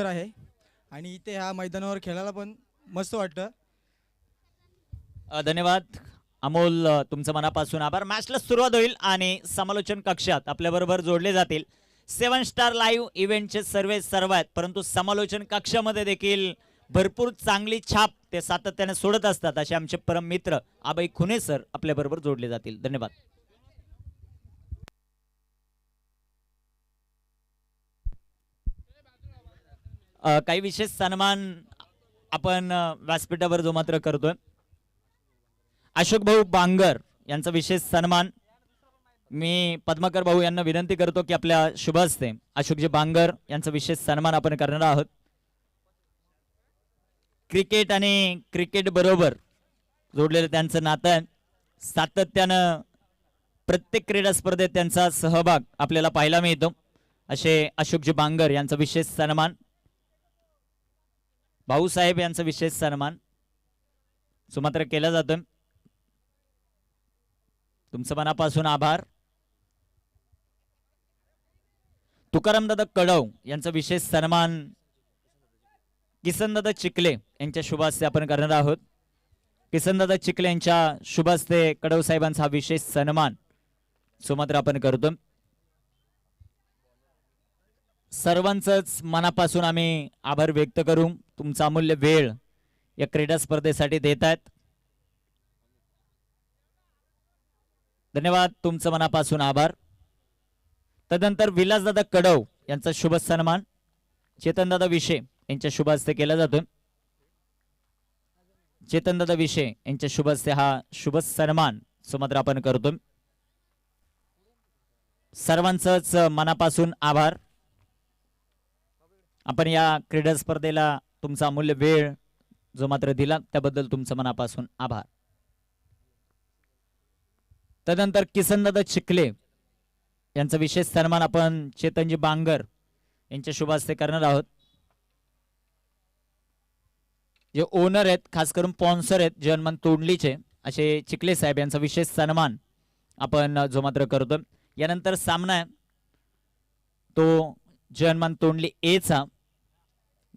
आहे आणि इथे ह्या मैदानावर खेळायला पण मस्त वाटतं. धन्यवाद अमोल, तुमचं मनापासून आभार. मॅचला सुरुवात होईल आणि समालोचन कक्षात आपल्याबरोबर जोडले जातील 7 स्टार लाईव्ह इव्हेंटचे सर्व आहेत, परंतु समालोचन कक्षामध्ये देखील भरपूर चांगली छाप ते सातत्याने सोडत असतात असे आमचे परम मित्र अभय खुने सर आपल्याबरोबर जोडले जातील. धन्यवाद. काही विशेष सन्मान आपण व्यासपीठावर जो मात्र करतोय. अशोक भाऊ बांगर यांचा विशेष सन्मान मी पद्माकर भाऊ यांना विनंती करतो की आपल्या शुभ हस्ते अशोकजी बांगर यांचा विशेष सन्मान आपण करणार आहोत. क्रिकेट आणि क्रिकेट बरोबर जोडलेलं त्यांचं नातं आहे. सातत्यानं प्रत्येक क्रीडा स्पर्धेत त्यांचा सहभाग आपल्याला पाहायला मिळतो. असे अशोकजी बांगर यांचा विशेष सन्मान. भाऊसाहेब यांचा विशेष सन्मान सुमात्र केला जातो. तुमचं मनापासून आभार. तुकारामदादा कडव यांचा विशेष सन्मान किसनदादा चिखले यांच्या शुभ हस्ते आपण करणार आहोत. किसनदादा चिखले यांच्या शुभ हस्ते कडव साहेबांचा हा विशेष सन्मान सुमात्र आपण करतो. सर्वांचंच मनापासून आम्ही आभार व्यक्त करू. तुमचा अमूल्य वेळ या क्रीडा स्पर्धेसाठी देत आहेत. धन्यवाद. तुमचं मनापासून आभार. तदनंतर विलासदादा कडव यांचा शुभ सन्मान चेतनदादा विशे यांच्या शुभ हस्ते केला जातो. चेतनदादा विशे यांच्या शुभ हस्ते हा शुभ सन्मान सुमात्र आपण करतो. सर्वांचंच मनापासून आभार. आपण या क्रीडा स्पर्धेला तुमचा अमूल्य वेळ जो मात्र दिला त्याबद्दल तुमचं मनापासून आभार. तदनंतर किसनदादा चिखले यांचा विशेष सन्मान आपण चेतनजी बांगर यांच्या शुभ हस्ते करणार आहोत. जे ओनर आहेत, खास करून स्पॉन्सर आहेत जयमान तोंडलीचे, असे चिखले साहेब यांचा विशेष सन्मान आपण जो मात्र करतो. यानंतर सामना आहे तो जयमान तोंडली एचा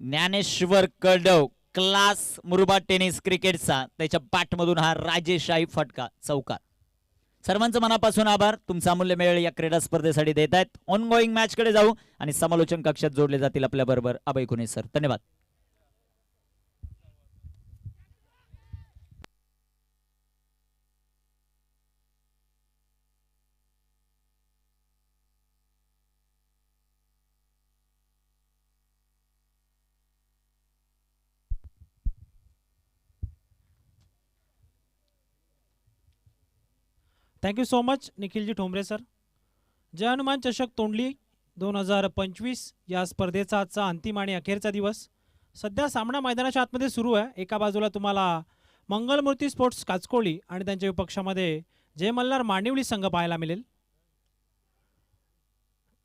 ज्ञानेश्वर कडव क्लास मुरबा टेनिस क्रिकेटचा, त्याच्या बॅटमधून हा राजेशाही फटका चौकार. सर्वांचं मनापासून आभार. तुमचा अमूल्य वेळ या क्रीडा स्पर्धेसाठी देत आहेत. ऑन गोईंग मॅच कडे जाऊ आणि समालोचन कक्षात जोडले जातील आपल्या बरोबर अभय खुने सर. धन्यवाद. Thank you so much निखिलजी Thombare sir. जय हनुमान चषक तोंडली 2025 या स्पर्धेचा आजचा अंतिम आणि अखेरचा दिवस. सध्या सामना मैदानाच्या आतमध्ये सुरू आहे. एका बाजूला तुम्हाला मंगलमूर्ती स्पोर्ट्स काचकोळी आणि त्यांच्या विपक्षामध्ये जय मल्हार मांडिवली संघ पाहायला मिळेल.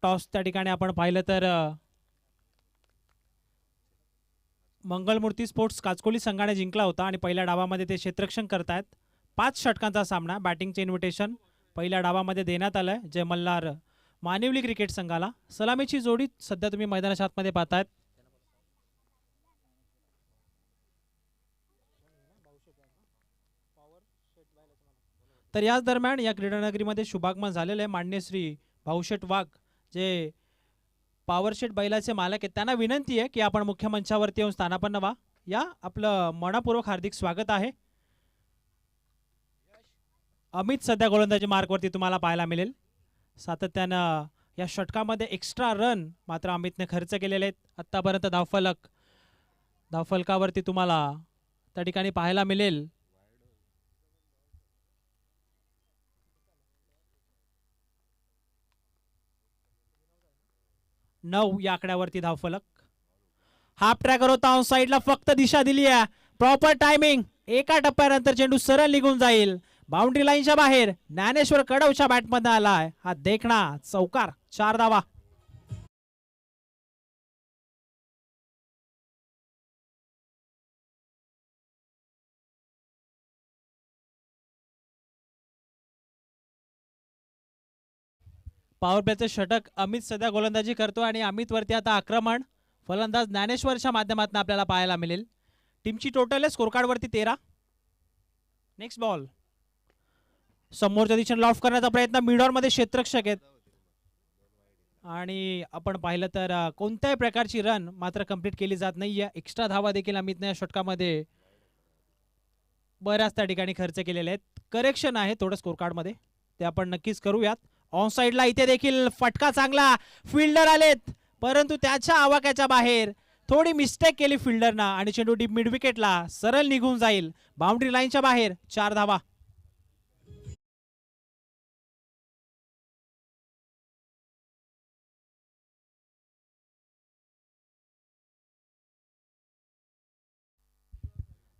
टॉस त्या ठिकाणी आपण पाहिलं तर मंगलमूर्ती स्पोर्ट्स काचकोली संघाने जिंकला होता आणि पहिल्या डावामध्ये ते क्षेत्ररक्षण करतायत. 5 षटकांचा सामना. बॅटिंगचे इन्व्हिटेशन पहिल्या डावामध्ये देण्यात आलंय जय मल्हार मानिवली क्रिकेट संघाला. सलामीची जोडी सध्या तुम्ही मैदानाच्या आतमध्ये पाहतायत. तर याच दरम्यान या क्रीडानगरीमध्ये शुभागमन झालेलं आहे माननीय श्री भाऊशेठ वाघ, जे पॉवरशेट बैलाचे मालक आहेत. त्यांना विनंती आहे की आपण मुख्य मंचावरती येऊन स्थानापन्न व्हा. या आपलं मनपूर्वक हार्दिक स्वागत आहे. अमित सध्या गोलंदाजी मार्कवरती तुम्हाला पाहायला मिळेल. सातत्यानं या षटकामध्ये एक्स्ट्रा रन मात्र अमितने खर्च केलेले आहेत. आत्तापर्यंत धावफलकावरती तुम्हाला त्या ठिकाणी पाहायला मिळेल 9 या आकड्यावरती धावफलक. हाफ ट्रॅकर होता ऑन साईडला, फक्त दिशा दिली आहे. Proper timing. एका टप्प्यानंतर चेंडू सरळ निघून जाईल बाउंड्री लाईनच्या बाहेर. ज्ञानेश्वर कडवच्या बॅटमध्ये आलाय हा देखणा चौकार. 4 धावा. पॉवर प्लेचं षटक अमित सध्या गोलंदाजी करतो आणि अमित वरती आता आक्रमण. फलंदाज ज्ञानेश्वरच्या माध्यमातून आपल्याला पाहायला मिळेल. टीमची टोटल आहे स्कोर कार्ड वरती 13. नेक्स्ट बॉल समोरच्या दिशेने लॉफ्ट करण्याचा प्रयत्न, मिडऑन मध्ये क्षेत्ररक्षक आहेत आणि आपण पाहिलं तर कोणत्याही प्रकारची रन मात्र कंप्लीट केली जात नाहीये. एक्स्ट्रा धावा देखील अमितने या षटकामध्ये बऱ्याच त्या ठिकाणी खर्च केलेले आहेत. करेक्शन आहे थोडं स्कोर कार्ड मध्ये, ते आपण नक्कीच करूयात. ऑन साइडला इथे देखील फटका चांगला, फिल्डर आलेत परंतु त्याच्या आवाक्याच्या बाहेर थोडी मिस्टेक केली फिल्डरना आणि चेंडू डीप मिड विकेटला सरळ निघून जाईल. बाउंड्री लाईनच्या बाहेर 4 धावा.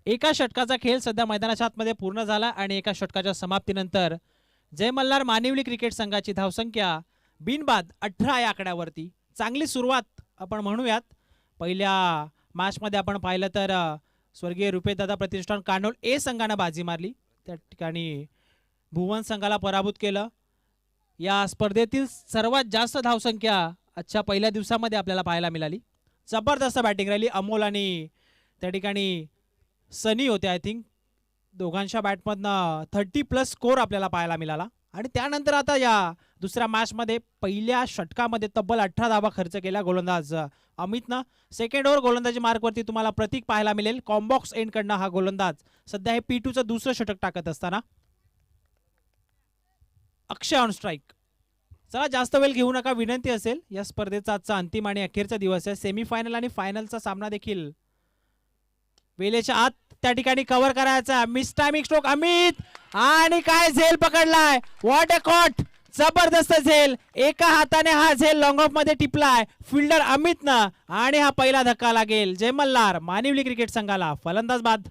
एका षटकाचा खेळ सध्या मैदानाच्या आतमध्ये पूर्ण झाला आणि एका षटकाच्या समाप्तीनंतर जय मल्हार मानिवली क्रिकेट संघाची धावसंख्या बिनबाद 18 या आकड्यावरती. चांगली सुरुवात आपण म्हणूयात. पहिल्या मॅचमध्ये आपण पाहिलं तर स्वर्गीय रुपेशदादा प्रतिष्ठान कानोल ए संघाने बाजी मारली, त्या ठिकाणी भुवन संघाला पराभूत केलं. या स्पर्धेतील सर्वात जास्त धावसंख्या आजच्या पहिल्या दिवसामध्ये आपल्याला पाहायला मिळाली. जबरदस्त बॅटिंग राहिली. अमोल आणि त्या ठिकाणी सनी होते. आय थिंक दोघांच्या बॅटमधनं 30+ स्कोर आपल्याला पाहायला मिळाला. आणि त्यानंतर आता या दुसऱ्या मॅचमध्ये पहिल्या षटकामध्ये तब्बल 18 धावा खर्च केल्या गोलंदाज अमितनं. सेकंड ओव्हर गोलंदाजी मार्कवरती तुम्हाला प्रतीक पाहायला मिळेल. कॉम्बॉक्स एंड कडनं हा गोलंदाज सध्या हे P2चं दुसरं षटक टाकत असताना. अक्षय ऑन स्ट्राईक. चला जास्त वेळ घेऊ नका विनंती असेल. या स्पर्धेचा आजचा अंतिम आणि अखेरचा दिवस आहे. सेमीफायनल आणि फायनलचा सामना देखील वेळेच्या आत त्या ठिकाणी कव्हर करायचा. मिस टायमिंग स्ट्रोक अमित आणि काय झेल पकडलाय. व्हॉट अ कॉट, जबरदस्त झेल. एका हाताने हा झेल लॉंग ऑफ मध्ये टिपलाय फिल्डर अमितनं आणि हा पहिला धक्का लागेल जय मल्हार मानिवली क्रिकेट संघाला. फलंदाज बाद.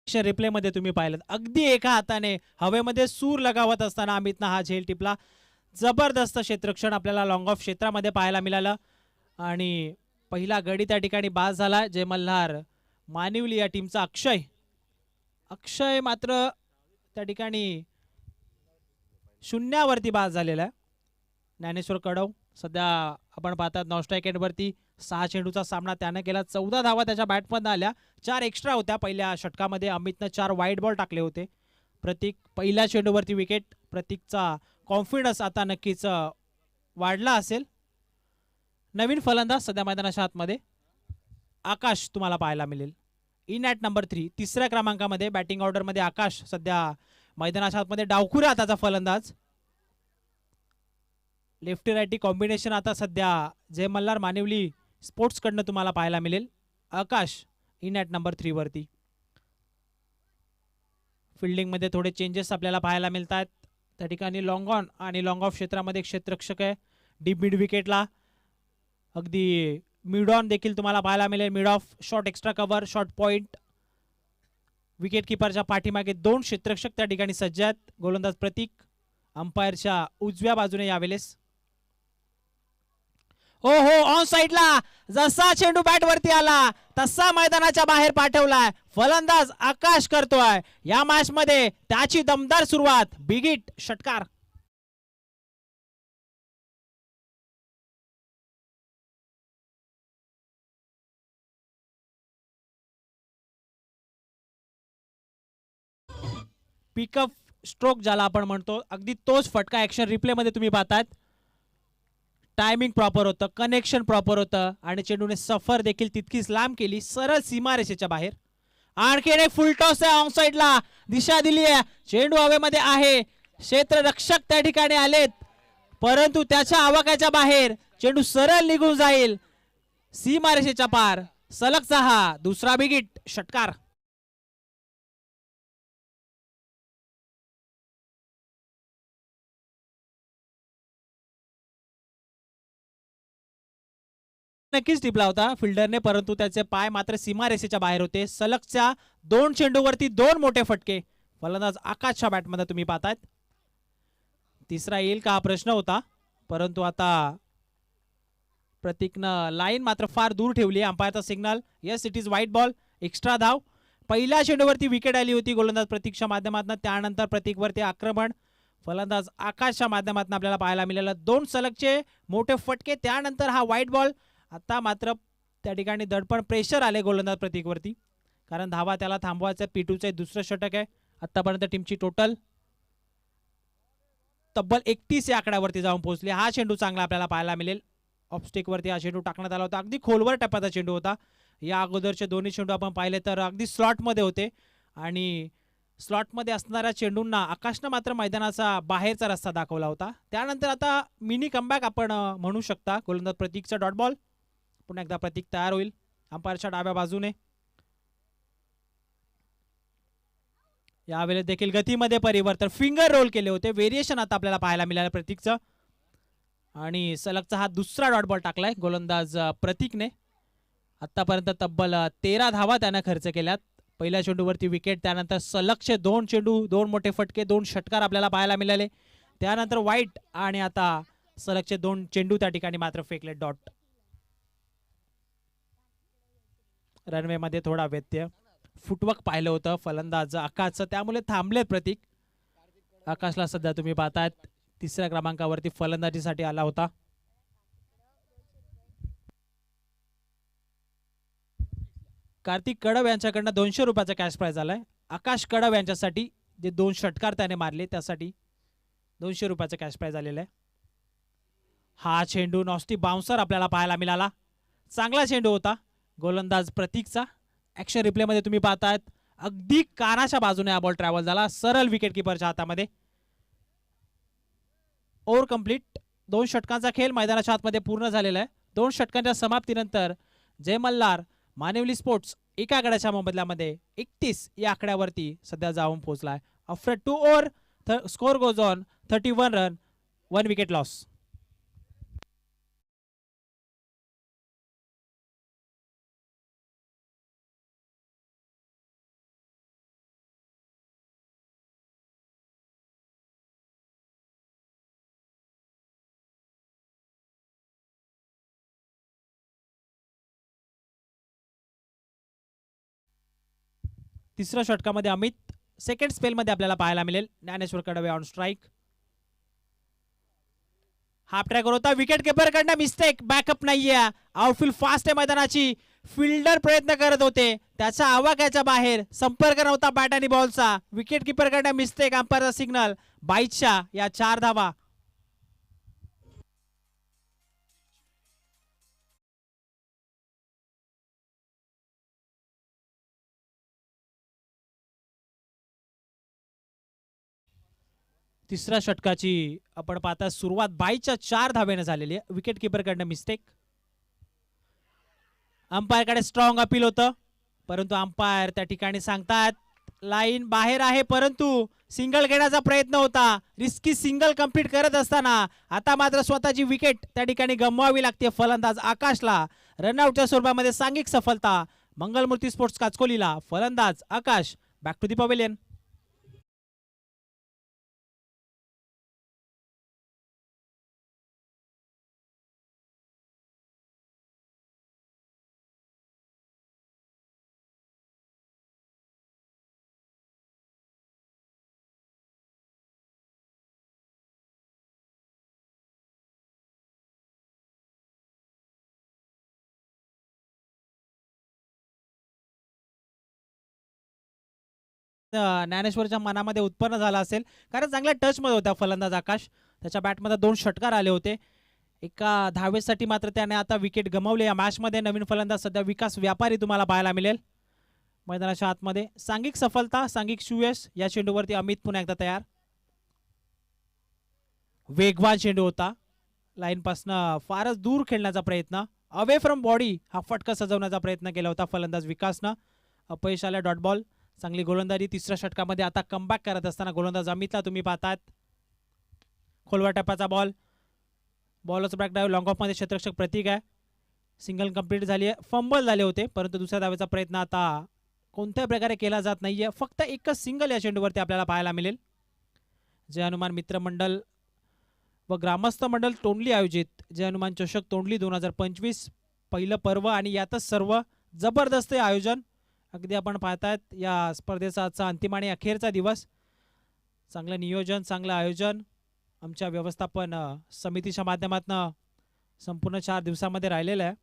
रिप्ले मध्ये तुम्ही पाहिलं अगदी एका हाताने हवेमध्ये सूर लगावत असताना अमितनं हा झेल टिपला. जबरदस्त क्षेत्ररक्षण आपल्याला लॉंग ऑफ क्षेत्रामध्ये पाहायला मिळालं आणि पहिला गडी त्या ठिकाणी बाद झाला जय मल्हार मानिवली या टीमचा. अक्षय मात्र त्या ठिकाणी शून्यावरती बाद झालेला आहे. ज्ञानेश्वर कडव सध्या आपण पाहतात नॉनस्ट्राईक एंडवरती 6 चेंडूचा सामना त्याने केला. 14 धावा त्याच्या बॅटमधनं आल्या. 4 एक्स्ट्रा होत्या पहिल्या षटकामध्ये. अमितनं 4 वाईड बॉल टाकले होते. प्रतीक पहिल्या चेंडूवरती विकेट. प्रतीकचा कॉन्फिडन्स आता नक्कीच वाढला असेल. नवीन फलंदाज सध्या मैदानाच्या आतमध्ये आकाश तुम्हाला पाहायला मिळेल. इन ॲट नंबर 3 तिसऱ्या क्रमांकामध्ये बॅटिंग ऑर्डरमध्ये आकाश सध्या मैदानाच्या आतमध्ये. डावखुऱ्या हाताचा फलंदाज. लेफ्टी रायटी कॉम्बिनेशन आता सध्या जय मल्हार मानिवली स्पोर्ट्स कडनं तुम्हाला पाहायला मिळेल. आकाश इन ॲट नंबर 3 वरती. फिल्डिंग मध्ये थोडे चेंजेस आपल्याला पाहायला मिळतात. त्या ठिकाणी लॉंग ऑन आणि लॉंग ऑफ क्षेत्रामध्ये क्षेत्ररक्षक आहे. डीप मिड विकेटला अगदी मिड ऑन देखील तुम्हाला पाहायला मिळेल. Mid off short extra cover short point. Wicket किपरच्या पाठीमागे 2 क्षेत्ररक्षक त्या ठिकाणी सज्ज आहेत. गोलंदाज प्रतीक अंपायरच्या उजव्या बाजूने यावेळेस. हो ऑन साइडला जसा चेंडू बॅट वरती आला तसा मैदानाच्या बाहेर पाठवलाय. फलंदाज आकाश करतोय या मॅच मध्ये त्याची दमदार सुरुवात. बिग हिट षटकार. पिकअप स्ट्रोक ज्याला आपण म्हणतो अगदी तोच फटका. ऍक्शन रिप्ले मध्ये तुम्ही पाहतात. टायमिंग प्रॉपर होतं, कनेक्शन प्रॉपर होतं आणि चेंडूने सफर देखील तितकीच लांब केली सरळ सीमारेषेच्या बाहेर. आणखीन एक फुल टॉस आहे. ऑन साइडला दिशा दिली आहे. चेंडू हवेमध्ये आहे. क्षेत्ररक्षक त्या ठिकाणी आलेत परंतु त्याच्या आवाक्याच्या बाहेर चेंडू सरळ निघून जाईल सीमारेषेच्या पार. सलगचा हा दुसरा बिग हिट षटकार. नक्कीच टिपला होता फिल्डरने परंतु त्याचे पाय मात्र सीमारेषेच्या बाहेर होते. सलगच्या 2 चेंडूवरती 2 मोठे फटके. फलंदाज आकाशच्या बॅटमध्ये तुम्ही पाहताय. तिसरा येईल का हा प्रश्न होता परंतु आता प्रतीकनं लाईन मात्र फार दूर ठेवली आहे. अंपायरचा signal. Yes, it is wide ball. Extra धाव. पहिल्या चेंडूवरती विकेट आली होती गोलंदाज प्रतीकच्या माध्यमातून. त्यानंतर प्रतीकवरती आक्रमण फलंदाज आकाशच्या माध्यमातून आपल्याला पाहायला मिळालं. 2 सलगचे मोठे फटके. त्यानंतर हा व्हाईट बॉल. आता मात्र त्या ठिकाणी दडपण प्रेशर आले गोलंदाज प्रतीकवरती, कारण धावा त्याला थांबवायचं. P2चे दुसरं षटक आहे. आतापर्यंत टीमची टोटल तब्बल 31 या आकड्यावरती जाऊन पोहोचली. हा चेंडू चांगला आपल्याला पाहायला मिळेल. ऑफस्टिकवरती हा चेंडू टाकण्यात आला होता. अगदी खोलवर टप्प्याचा चेंडू होता. या अगोदरचे दोन्ही चेंडू आपण पाहिले तर अगदी स्लॉटमध्ये होते आणि स्लॉटमध्ये असणाऱ्या चेंडूंना आकाशनं मात्र मैदानाचा बाहेरचा रस्ता दाखवला होता. त्यानंतर आता मिनी कमबॅक आपण म्हणू शकता. गोलंदाज प्रतीकचा डॉट बॉल. पुन्हा एकदा प्रतीक तयार होईल अंपायरच्या डाव्या बाजूने. यावेळेस देखील गतीमध्ये परिवर्तन. फिंगर रोल केले होते. व्हेरिएशन आता आपल्याला पाहायला मिळालं प्रतीकचं. आणि सलगचा हा दुसरा डॉट बॉल टाकलाय गोलंदाज प्रतीकने. आतापर्यंत तब्बल 13 धावा त्यानं खर्च केल्यात. पहिल्या चेंडूवरती विकेट. त्यानंतर सलगचे 2 चेंडू, 2 मोठे फटके, 2 षटकार आपल्याला पाहायला मिळाले. त्यानंतर वाईट आणि आता सलगचे 2 चेंडू त्या ठिकाणी मात्र फेकले डॉट. रनवे मध्ये थोडा व्यत्यय. फुटवर्क पाहिलं होतं फलंदाज आकाशचं, त्यामुळे थांबलेत प्रतीक. आकाशला सध्या तुम्ही पाहतायत 3ऱ्या क्रमांकावरती फलंदाजीसाठी आला होता. कार्तिक कडव यांच्याकडनं 200 रुपयाचा कॅश प्राइज आलाय. आकाश कडव यांच्यासाठी जे 2 षटकार त्याने मारले त्यासाठी 200 रुपयाचा कॅश प्राइज आलेला आहे. हा चेंडू नॉस्टी बाउन्सर आपल्याला पाहायला मिळाला. चांगला चेंडू होता गोलंदाज प्रतीकचा. ऍक्शन रिप्ले मध्ये तुम्ही पाहतायत अगदी कानाच्या बाजूने हा बॉल ट्रॅव्हल झाला. सरळ विकेट किपरच्या हातामध्ये. Over complete. 2 षटकांचा खेळ मैदानाच्या आतमध्ये पूर्ण झालेला आहे. 2 षटकांच्या समाप्तीनंतर जय मल्हार मानिवली स्पोर्ट्स एका आकड्याच्या मोबदल्यामध्ये 31 या आकड्यावरती सध्या जाऊन पोहोचलाय. After 2 over score goes on 31 run, 1 wicket loss. तिसऱ्या षटकामध्ये अमित. सेकंड स्पेलमध्ये आपल्याला पाहायला मिळेल Dnyaneshwar Kadve on strike. Half tracker होता. विकेट किपर कडनं मिस्टेक. बॅकअप नाहीये. आउटफील्ड फास्ट आहे मैदानाची. फिल्डर प्रयत्न करत होते, त्याचा आवाक्याच्या बाहेर. संपर्क नव्हता बॅट आणि बॉलचा. विकेट किपर कडनं मिस्टेक. अंपायरचा सिग्नल. 22 या 4 धावा. तिसऱ्या षटकाची आपण पाहता सुरुवात 22 4 धावेने झालेली आहे. विकेट किपर कडनं मिस्टेक. अंपायरकडे स्ट्रॉंग अपील होतं, परंतु अंपायर त्या ठिकाणी सांगतात लाईन बाहेर आहे, परंतु सिंगल घेण्याचा प्रयत्न होता. रिस्की सिंगल कंप्लीट करत असताना आता मात्र स्वतःची विकेट त्या ठिकाणी गमवावी लागते फलंदाज आकाशला. रनआउटच्या स्वरूपामध्ये सांघिक सफलता मंगलमूर्ती स्पोर्ट्स काचकोलीला. फलंदाज आकाश बॅक टू दी पवेलियन. ज्ञानेश्वरच्या मनामध्ये उत्पन्न झाला असेल, कारण चांगल्या टच मध्ये होता फलंदाज आकाश. त्याच्या बॅटमध्ये 2 षटकार आले होते. एका धावेसाठी मात्र त्याने आता विकेट गमावली. या मॅच मध्ये नवीन फलंदाज सध्या विकास व्यापारी तुम्हाला पाहायला मिळेल मैदानाच्या आतमध्ये. सांघिक सफलता, सांघिक सुयश. या चेंडूवरती अमित पुन्हा एकदा तयार. वेगवान चेंडू होता. लाईन पासनं फारच दूर खेळण्याचा प्रयत्न. अवे फ्रॉम बॉडी हा फटका सजवण्याचा प्रयत्न केला होता फलंदाज विकासनं. अपयश आलं. Dot ball. चांगली गोलंदाजी तिसऱ्या षटकामध्ये आता कमबॅक करत असताना गोलंदाज अमितला तुम्ही पाहतात. खोलवा टप्प्याचा बॉल. बॉलच बॅक डाईव्ह. लॉंग ऑफ मध्ये क्षेत्ररक्षक प्रतीक आहे. सिंगल कंप्लीट झाली आहे. फंबल झाले होते, परंतु दुसऱ्या धावेचा प्रयत्न आता कोणत्याही प्रकारे केला जात नाहीये. फक्त एकच सिंगल या चेंडूवरती आपल्याला पाहायला मिळेल. जय हनुमान मित्रमंडळ व ग्रामस्थ मंडळ तोंडली आयोजित जय हनुमान चषक तोंडली 2025 पहिलं पर्व आणि यातच सर्व जबरदस्त आयोजन. अगदी आपण पाहतायत या स्पर्धेचा आजचा अंतिम आणि अखेरचा दिवस. चांगलं नियोजन, चांगलं आयोजन आमच्या व्यवस्थापन समितीच्या माध्यमातून संपूर्ण 4 दिवसामध्ये राहिलेलं आहे.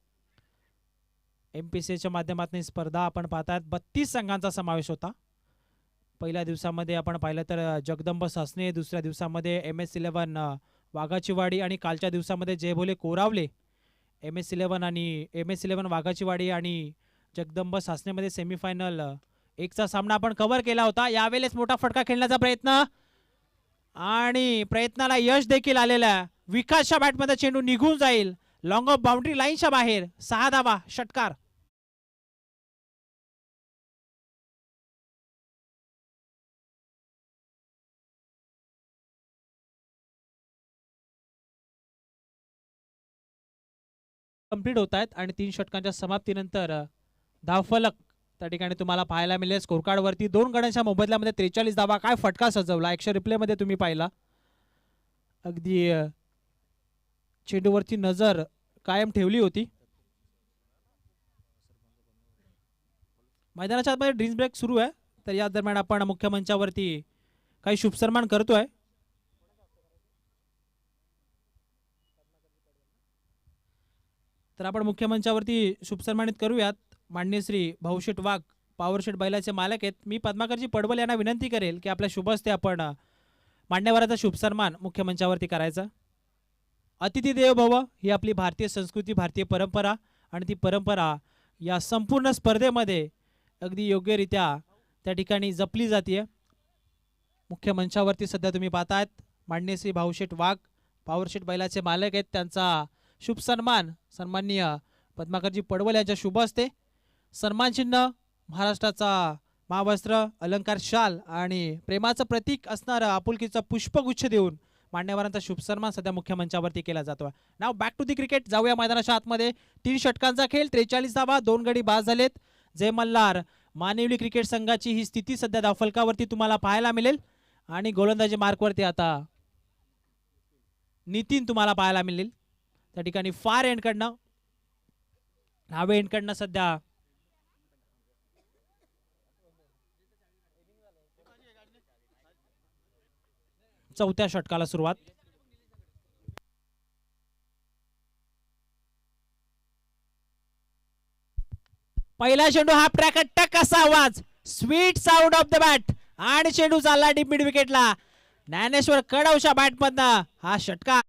MPCAच्या माध्यमातून ही स्पर्धा आपण पाहतायत 32 संघांचा समावेश होता. पहिल्या दिवसामध्ये आपण पाहिलं तर जगदंब सासने, दुसऱ्या दिवसामध्ये MS11 वाघाचीवाडी आणि कालच्या दिवसामध्ये जय भोले कोरावले. MS11 आणि MS11 वाघाचीवाडी आणि जगदंब सासनेमध्ये सेमीफायनल 1चा सामना आपण कव्हर केला होता. यावेळेस मोठा फटका खेळण्याचा प्रयत्न आणि प्रयत्नाला यश देखील आलेलं आहे. विकासच्या बॅटमध्ये चेंडू निघून जाईल, लॉंग ऑफ बाउंड्री लाईनच्या बाहेर. 6 धावा, षटकार. कंप्लीट होत आहेत आणि 3 षटकांच्या समाप्तीनंतर धावफलक त्या ठिकाणी तुम्हाला पाहायला मिळेल. स्कोरकार्ड वरती 2 गड्यांच्या मोबदल्यामध्ये 43 धावा. काय फटका सजवला, ॲक्शन रिप्ले मध्ये तुम्ही पाहिला. अगदी चेंडूवरची नजर कायम ठेवली होती. मैदानाच्या आतमध्ये ड्रिंक्स ब्रेक सुरू आहे, तर या दरम्यान आपण मुख्य मंचावरती काही शुभसन्मान करतोय. तर आपण मुख्य मंचावरती शुभसन्मानित करूयात माननीय श्री भाऊशेठ वाघ, पॉवरशेठ बैलाचे मालक आहेत. मी पद्माकरजी पडवल यांना विनंती करेल की आपल्या शुभ हस्ते आपण मान्यवराचा शुभसन्मान मुख्य मंचावरती करायचा. अतिथी देवो भव ही आपली भारतीय संस्कृती, भारतीय परंपरा आणि ती परंपरा या संपूर्ण स्पर्धेमध्ये अगदी योग्यरित्या त्या ठिकाणी जपली जाते. मुख्य मंचावरती सध्या तुम्ही पाहतायत माननीय श्री भाऊशेठ वाघ, पॉवरशेठ बैलाचे मालक आहेत. त्यांचा शुभ सन्मान सन्माननीय पद्माकरजी पडवल यांच्या शुभ हस्ते. सन्मान चिन्ह, महाराष्ट्राचा महावस्त्र, अलंकार शाल आणि प्रेमाचं प्रतीक असणारं आपुलकीचा पुष्पगुच्छ देऊन मान्यवरांचा शुभ सन्मान सध्या मुख्य मंचावरती केला जातो. नाव बॅक टू दी क्रिकेट. जाऊया मैदानाच्या आतमध्ये. 3 षटकांचा खेळ, 43 धावा, 2 गडी बाद झालेत. जय मल्हार मानिवली क्रिकेट संघाची ही स्थिती सध्या धावफलकावरती तुम्हाला पाहायला मिळेल आणि गोलंदाजी मार्कवरती आता नितीन तुम्हाला पाहायला मिळेल. त्या ठिकाणी फार एंडकडनं, डावे एंडकडनं सध्या चौथ्या षटकाला सुरुवात. पहिला चेंडू हाफ ट्रॅक, टक असा आवाज, sweet sound of the bat आणि चेंडू चालला डीप मिड विकेटला. ज्ञानेश्वर कडवच्या बॅट मधनं हा षटकार.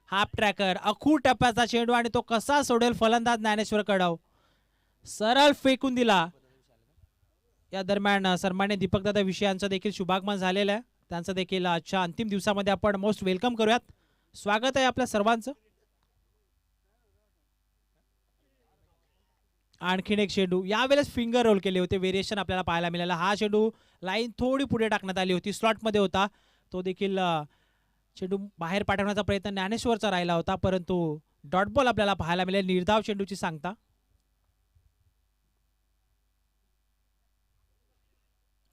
हाफ ट्रॅकर, अखू टप्प्याचा चेंडू आणि तो कसा सोडेल फलंदाज ज्ञानेश्वर कडव. सरळ फेकून दिला. या दरम्यान सन्मान्य दीपकदादा विषयांचं देखील शुभागमन झालेलं आहे. त्यांचं देखील आजच्या अंतिम दिवसामध्ये आपण मोस्ट वेलकम करूयात. स्वागत आहे आपल्या सर्वांचं. आणखीन एक चेंडू, यावेळेस फिंगर रोल केले होते, व्हेरिएशन आपल्याला पाहायला मिळाला. हा चेंडू लाईन थोडी पुढे टाकण्यात आली होती, स्लॉटमध्ये होता. तो देखील चेंडू बाहेर पाठवण्याचा प्रयत्न ज्ञानेश्वरचा राहिला होता, परंतु डॉट बॉल आपल्याला पाहायला मिळेल. निर्धाव चेंडूची सांगता.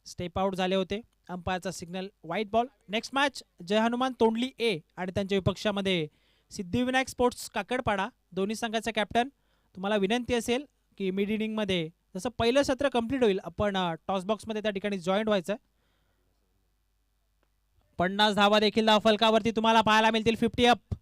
स्टेप आउट झाले होते. अंपायरचा signal wide ball. Next match Jai Hanuman Tondli A आणि त्यांच्या विपक्षामध्ये सिद्धिविनायक स्पोर्ट्स काकडपाडा. दोन्ही संघाचा कॅप्टन. तुम्हाला विनंती असेल की मिड इनिंगमध्ये जसं पहिलं सत्र कंप्लीट होईल आपण टॉस बॉक्समध्ये त्या ठिकाणी जॉईंट व्हायचं. 50 धावा देखील फलकावरती तुम्हाला पाहायला मिळतील. 50 अप.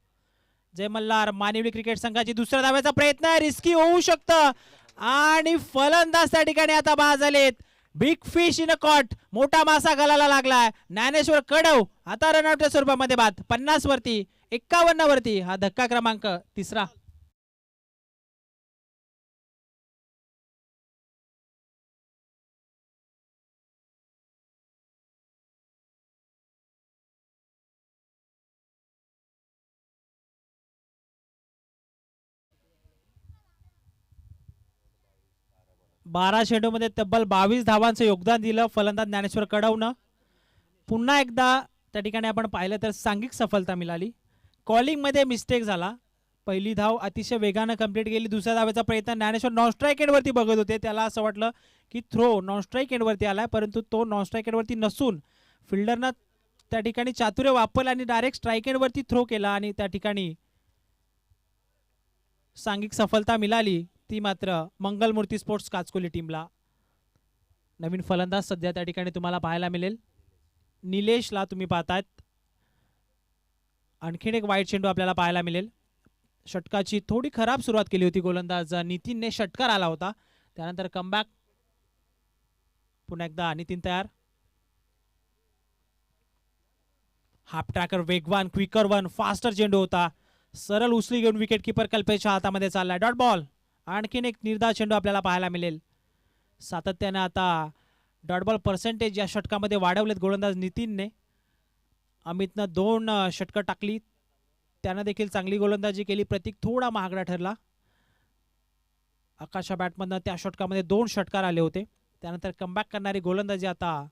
जय मल्हार मानिवली क्रिकेट संघाची दुसऱ्या धाव्याचा प्रयत्न रिस्की होऊ शकतं आणि फलंदाज त्या ठिकाणी आता बाद झालेत. Big fish in a cot, मोठा मासा गलाला लागलाय. ज्ञानेश्वर कडव आता रनआउटच्या स्वरूपामध्ये बाद. 50 वरती 51 वरती हा धक्का क्रमांक 3. बारा चेंडूमध्ये तब्बल 22 धावांचं योगदान दिलं फलंदाज ज्ञानेश्वर कडवनं. पुन्हा एकदा त्या ठिकाणी आपण पाहिलं तर सांघिक सफलता मिळाली. कॉलिंगमध्ये मिस्टेक झाला. पहिली धाव अतिशय वेगानं कंप्लीट केली. दुसऱ्या धावेचा प्रयत्न ज्ञानेश्वर नॉन स्ट्राईक एंडवरती बघत होते. त्याला असं वाटलं की थ्रो नॉन स्ट्राईक एंडवरती आलाय, परंतु तो नॉन स्ट्राईक एंडवरती नसून फिल्डरनं त्या ठिकाणी चातुर्य वापरलं आणि डायरेक्ट स्ट्राईक एंडवरती थ्रो केला आणि त्या ठिकाणी सांघिक सफलता मिळाली. ती मात्र मंगलमूर्ती स्पोर्ट्स काचकोली टीमला. नवीन फलंदाज सध्या त्या ठिकाणी तुम्हाला पाहायला मिळेल. निलेशला तुम्ही पाहतायत. आणखीन एक वाईट चेंडू आपल्याला पाहायला मिळेल. षटकाची थोडी खराब सुरुवात केली होती गोलंदाज नितीनने. षटकार आला होता, त्यानंतर कमबॅक. पुन्हा एकदा नितीन तयार. हाफ ट्रॅकर वेगवान, क्विकर वन, फास्टर चेंडू होता. सरळ उचली घेऊन विकेट किपर कल्पेशच्या हातामध्ये चाललाय. Dot ball. आणखीन एक निर्धार चेंडू आपल्याला पाहायला मिळेल. सातत्याने आता डॉट बॉल पर्सेंटेज या षटकामध्ये वाढवलेत गोलंदाज नितीनने. अमितनं 2 षटकं टाकली, त्यानं देखील चांगली गोलंदाजी केली. प्रतीक थोडा महागडा ठरला. आकाशच्या बॅटमधनं त्या षटकामध्ये 2 षटकार आले होते. त्यानंतर कमबॅक करणारी गोलंदाजी आता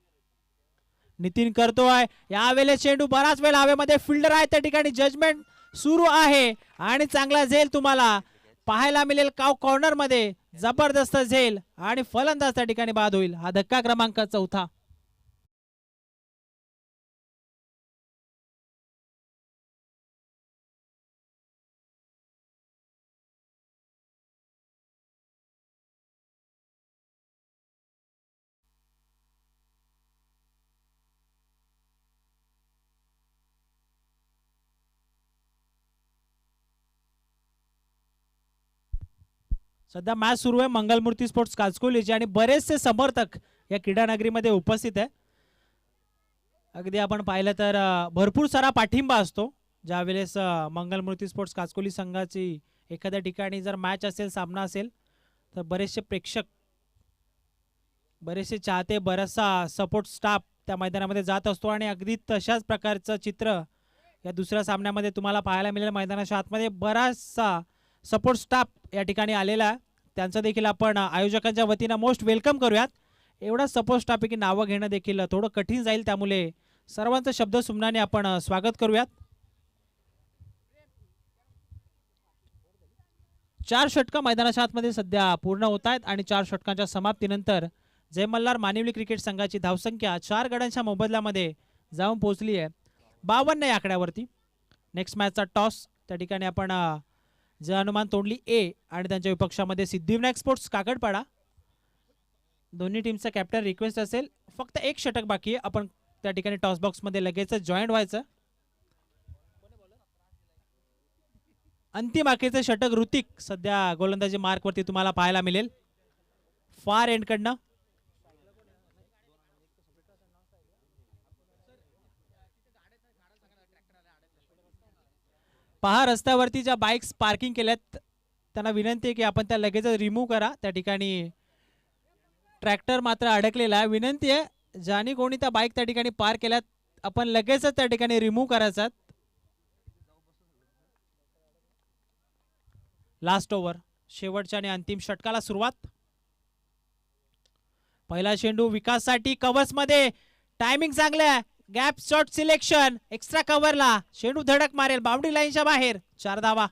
नितीन करतोय. यावेळेस चेंडू बराच वेळ हवेमध्ये. फिल्डर आहे त्या ठिकाणी. जजमेंट सुरू आहे आणि चांगला झेल तुम्हाला पाहायला मिळेल. कॉर्नर मध्ये जबरदस्त झेल आणि फलंदाज त्या ठिकाणी बाद होईल. हा धक्का क्रमांक 4. सध्या मॅच सुरू आहे मंगलमूर्ती स्पोर्ट्स काचकोलीचे आणि बरेचसे समर्थक या क्रीडा नगरीमध्ये उपस्थित आहे. अगदी आपण पाहिलं तर भरपूर सारा पाठिंबा असतो ज्यावेळेस मंगलमूर्ती स्पोर्ट्स काचकोली संघाची एखाद्या ठिकाणी जर मॅच असेल, सामना असेल, तर बरेचसे प्रेक्षक, बरेचसे चाहते, बराचसा सपोर्ट स्टाफ त्या मैदानामध्ये जात असतो आणि अगदी तशाच प्रकारचं चित्र या दुसऱ्या सामन्यामध्ये तुम्हाला पाहायला मिळेल. मैदानाच्या आतमध्ये बराचसा सपोर्ट स्टाफ या ठिकाणी आलेला आहे. त्यांचं देखील आपण आयोजकांच्या वतीनं मोस्ट वेलकम करूयात. एवढा सपोर्ट स्टाफ आहे की नावं घेणं देखील थोडं कठीण जाईल, त्यामुळे सर्वांचं शब्द सुमनाने आपण स्वागत करूयात. 4 षटकं मैदानाच्या आतमध्ये सध्या पूर्ण होत आहेत आणि 4 षटकांच्या समाप्तीनंतर जय मल्हार मानिवली क्रिकेट संघाची धावसंख्या 4 गड्यांच्या मोबदल्यामध्ये जाऊन पोहोचली आहे 52 या आकड्यावरती. नेक्स्ट मॅचचा टॉस त्या ठिकाणी आपण जय हनुमान तोंडली ए आणि त्यांच्या विपक्षामध्ये सिद्धिविनायक स्पोर्ट्स काकडपाडा. दोन्ही टीमचा कॅप्टन रिक्वेस्ट असेल, फक्त 1 षटक बाकी आहे. आपण त्या ठिकाणी टॉस बॉक्स मध्ये लगेच जॉईंट व्हायचं. अंतिम आखेरचं षटक ऋतिक सध्या गोलंदाजी मार्क वरती तुम्हाला पाहायला मिळेल फार एंड कडनं. पहा, रस्त्यावरती ज्या बाईक्स पार्किंग केल्यात त्यांना विनंती आहे की आपण त्या लगेच रिमूव्ह करा. त्या ठिकाणी ट्रॅक्टर मात्र अडकलेला आहे. विनंती आहे ज्याने कोणी त्या बाईक त्या ठिकाणी पार्क केल्यात आपण लगेच त्या ठिकाणी रिमूव्ह करायचा. लास्ट ओव्हर, शेवटच्या आणि अंतिम षटकाला सुरुवात. पहिला चेंडू विकाससाठी कव्हर्स मध्ये. टायमिंग चांगलं आहे. Gap shot selection. एक्स्ट्रा कव्हरला चेंडू धडक मारेल बाउंड्री लाईनच्या बाहेर. 4 धावा.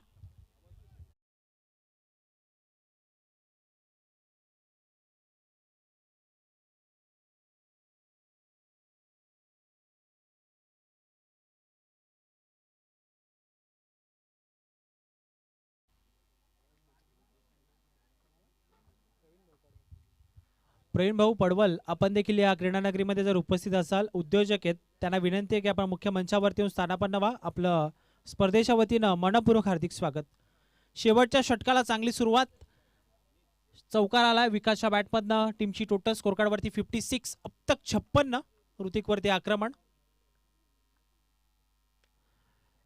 प्रवीण भाऊ पडवल, आपण देखील या क्रीडा नगरीमध्ये जर उपस्थित असाल, उद्योजक आहेत, त्यांना विनंती आहे की आपण मुख्य मंचावरती येऊन स्थानापन्न व्हा. आपलं स्पर्धेच्या वतीनं मनपूर्वक हार्दिक स्वागत. शेवटच्या षटकाला चांगली सुरुवात. चौकार आला विकासच्या बॅटमधनं. टीमची टोटल स्कोर कार्ड वरती 56, अब तक 56. ऋतिक वरती आक्रमण.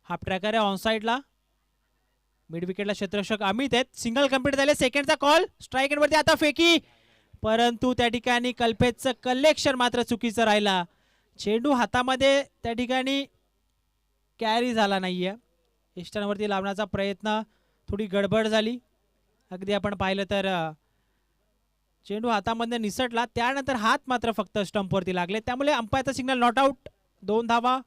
हाफ ट्रॅकर आहे ऑन साइडला. मिड विकेटला क्षेत्ररक्षक अमित आहेत. सिंगल कंप्लीट झाले. सेकंडचा कॉल. स्ट्राईक एंड वरती आता फेकी, परंतु त्या ठिकाणी कल्पेशचं कलेक्शन मात्र चुकीचं राहिला. चेंडू हातामध्ये त्या ठिकाणी कॅरी झाला नाहीये. इष्टांवरती लावण्याचा प्रयत्न, थोडी गडबड झाली. अगदी आपण पाहिलं तर चेंडू हातामध्ये निसटला, त्यानंतर हात मात्र फक्त स्टंपवरती लागले, त्यामुळे अंपायरचा सिग्नल नॉट आउट. 2 धावा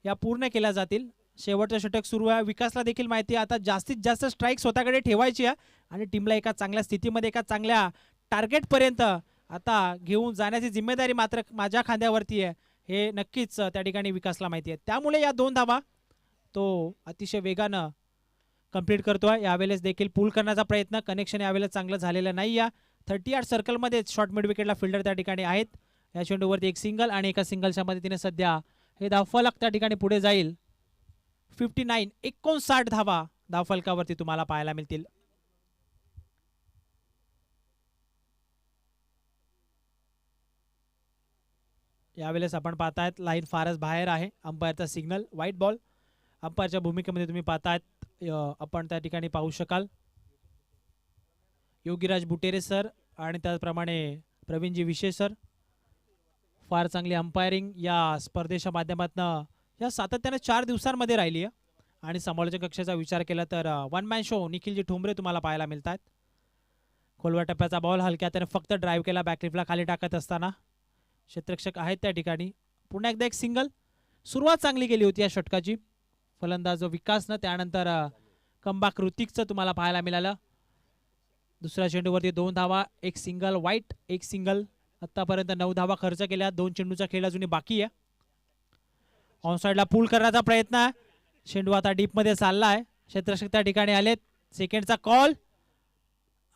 या पूर्ण केल्या जातील. शेवटचं षटक सुरू आहे. विकासला देखील माहिती आहे आता जास्तीत जास्त स्ट्राईक स्वतःकडे ठेवायची आहे आणि टीमला एका चांगल्या स्थितीमध्ये एका चांगल्या टार्गेटपर्यंत आता घेऊन जाण्याची जिम्मेदारी मात्र माझ्या खांद्यावरती आहे हे नक्कीच त्या ठिकाणी विकासला माहिती आहे. त्यामुळे या 2 धावा तो अतिशय वेगानं कंप्लीट करतोय. यावेळेस देखील पूल करण्याचा प्रयत्न, कनेक्शन यावेळेस चांगलं झालेलं नाही आहे. 38 सर्कलमध्ये शॉर्ट मिड विकेटला फिल्डर त्या ठिकाणी आहेत. या चेंडूवरती एक सिंगल आणि एका सिंगलच्या मदतीने सध्या हे धावफलक त्या ठिकाणी पुढे जाईल. 59 धावा धावफलकावरती तुम्हाला पाहायला मिळतील. यावेळेस आपण पाहतायत लाईन फारच बाहेर आहे. अंपायरचा सिग्नल व्हाईट बॉल. अंपायरच्या भूमिकेमध्ये तुम्ही पाहतायत आपण त्या ठिकाणी पाहू शकाल योगीराज बुटेरे सर आणि त्याचप्रमाणे प्रवीणजी विशे सर. फार चांगली अंपायरिंग या स्पर्धेच्या माध्यमातून या सातत्याने 4 दिवसांमध्ये राहिली आहे. आणि समालोचक कक्षाचा विचार केला तर वन मॅन शो निखिलजी ठोंबरे तुम्हाला पाहायला मिळतात. खोलवा टप्प्याचा बॉल हलक्या त्याने फक्त ड्राईव्ह केला बॅकलिफ्टला खाली टाकत असताना. क्षेत्ररक्षक आहेत त्या ठिकाणी. पुन्हा एकदा एक सिंगल. सुरुवात चांगली केली होती या षटकाची. फलंदाज विकासनं त्यानंतर कमबॅक ऋतिकचं तुम्हाला पाहायला मिळालं. दुसऱ्या चेंडूवरती 2 धावा, एक सिंगल वाईट, एक सिंगल. आतापर्यंत 9 धावा खर्च केल्या. 2 चेंडूचा खेळ अजूनही बाकी आहे. ऑन साईडला पूल करण्याचा प्रयत्न आहे. चेंडू आता डीपमध्ये चालला आहे. क्षेत्ररक्षक त्या ठिकाणी आलेत. सेकंडचा कॉल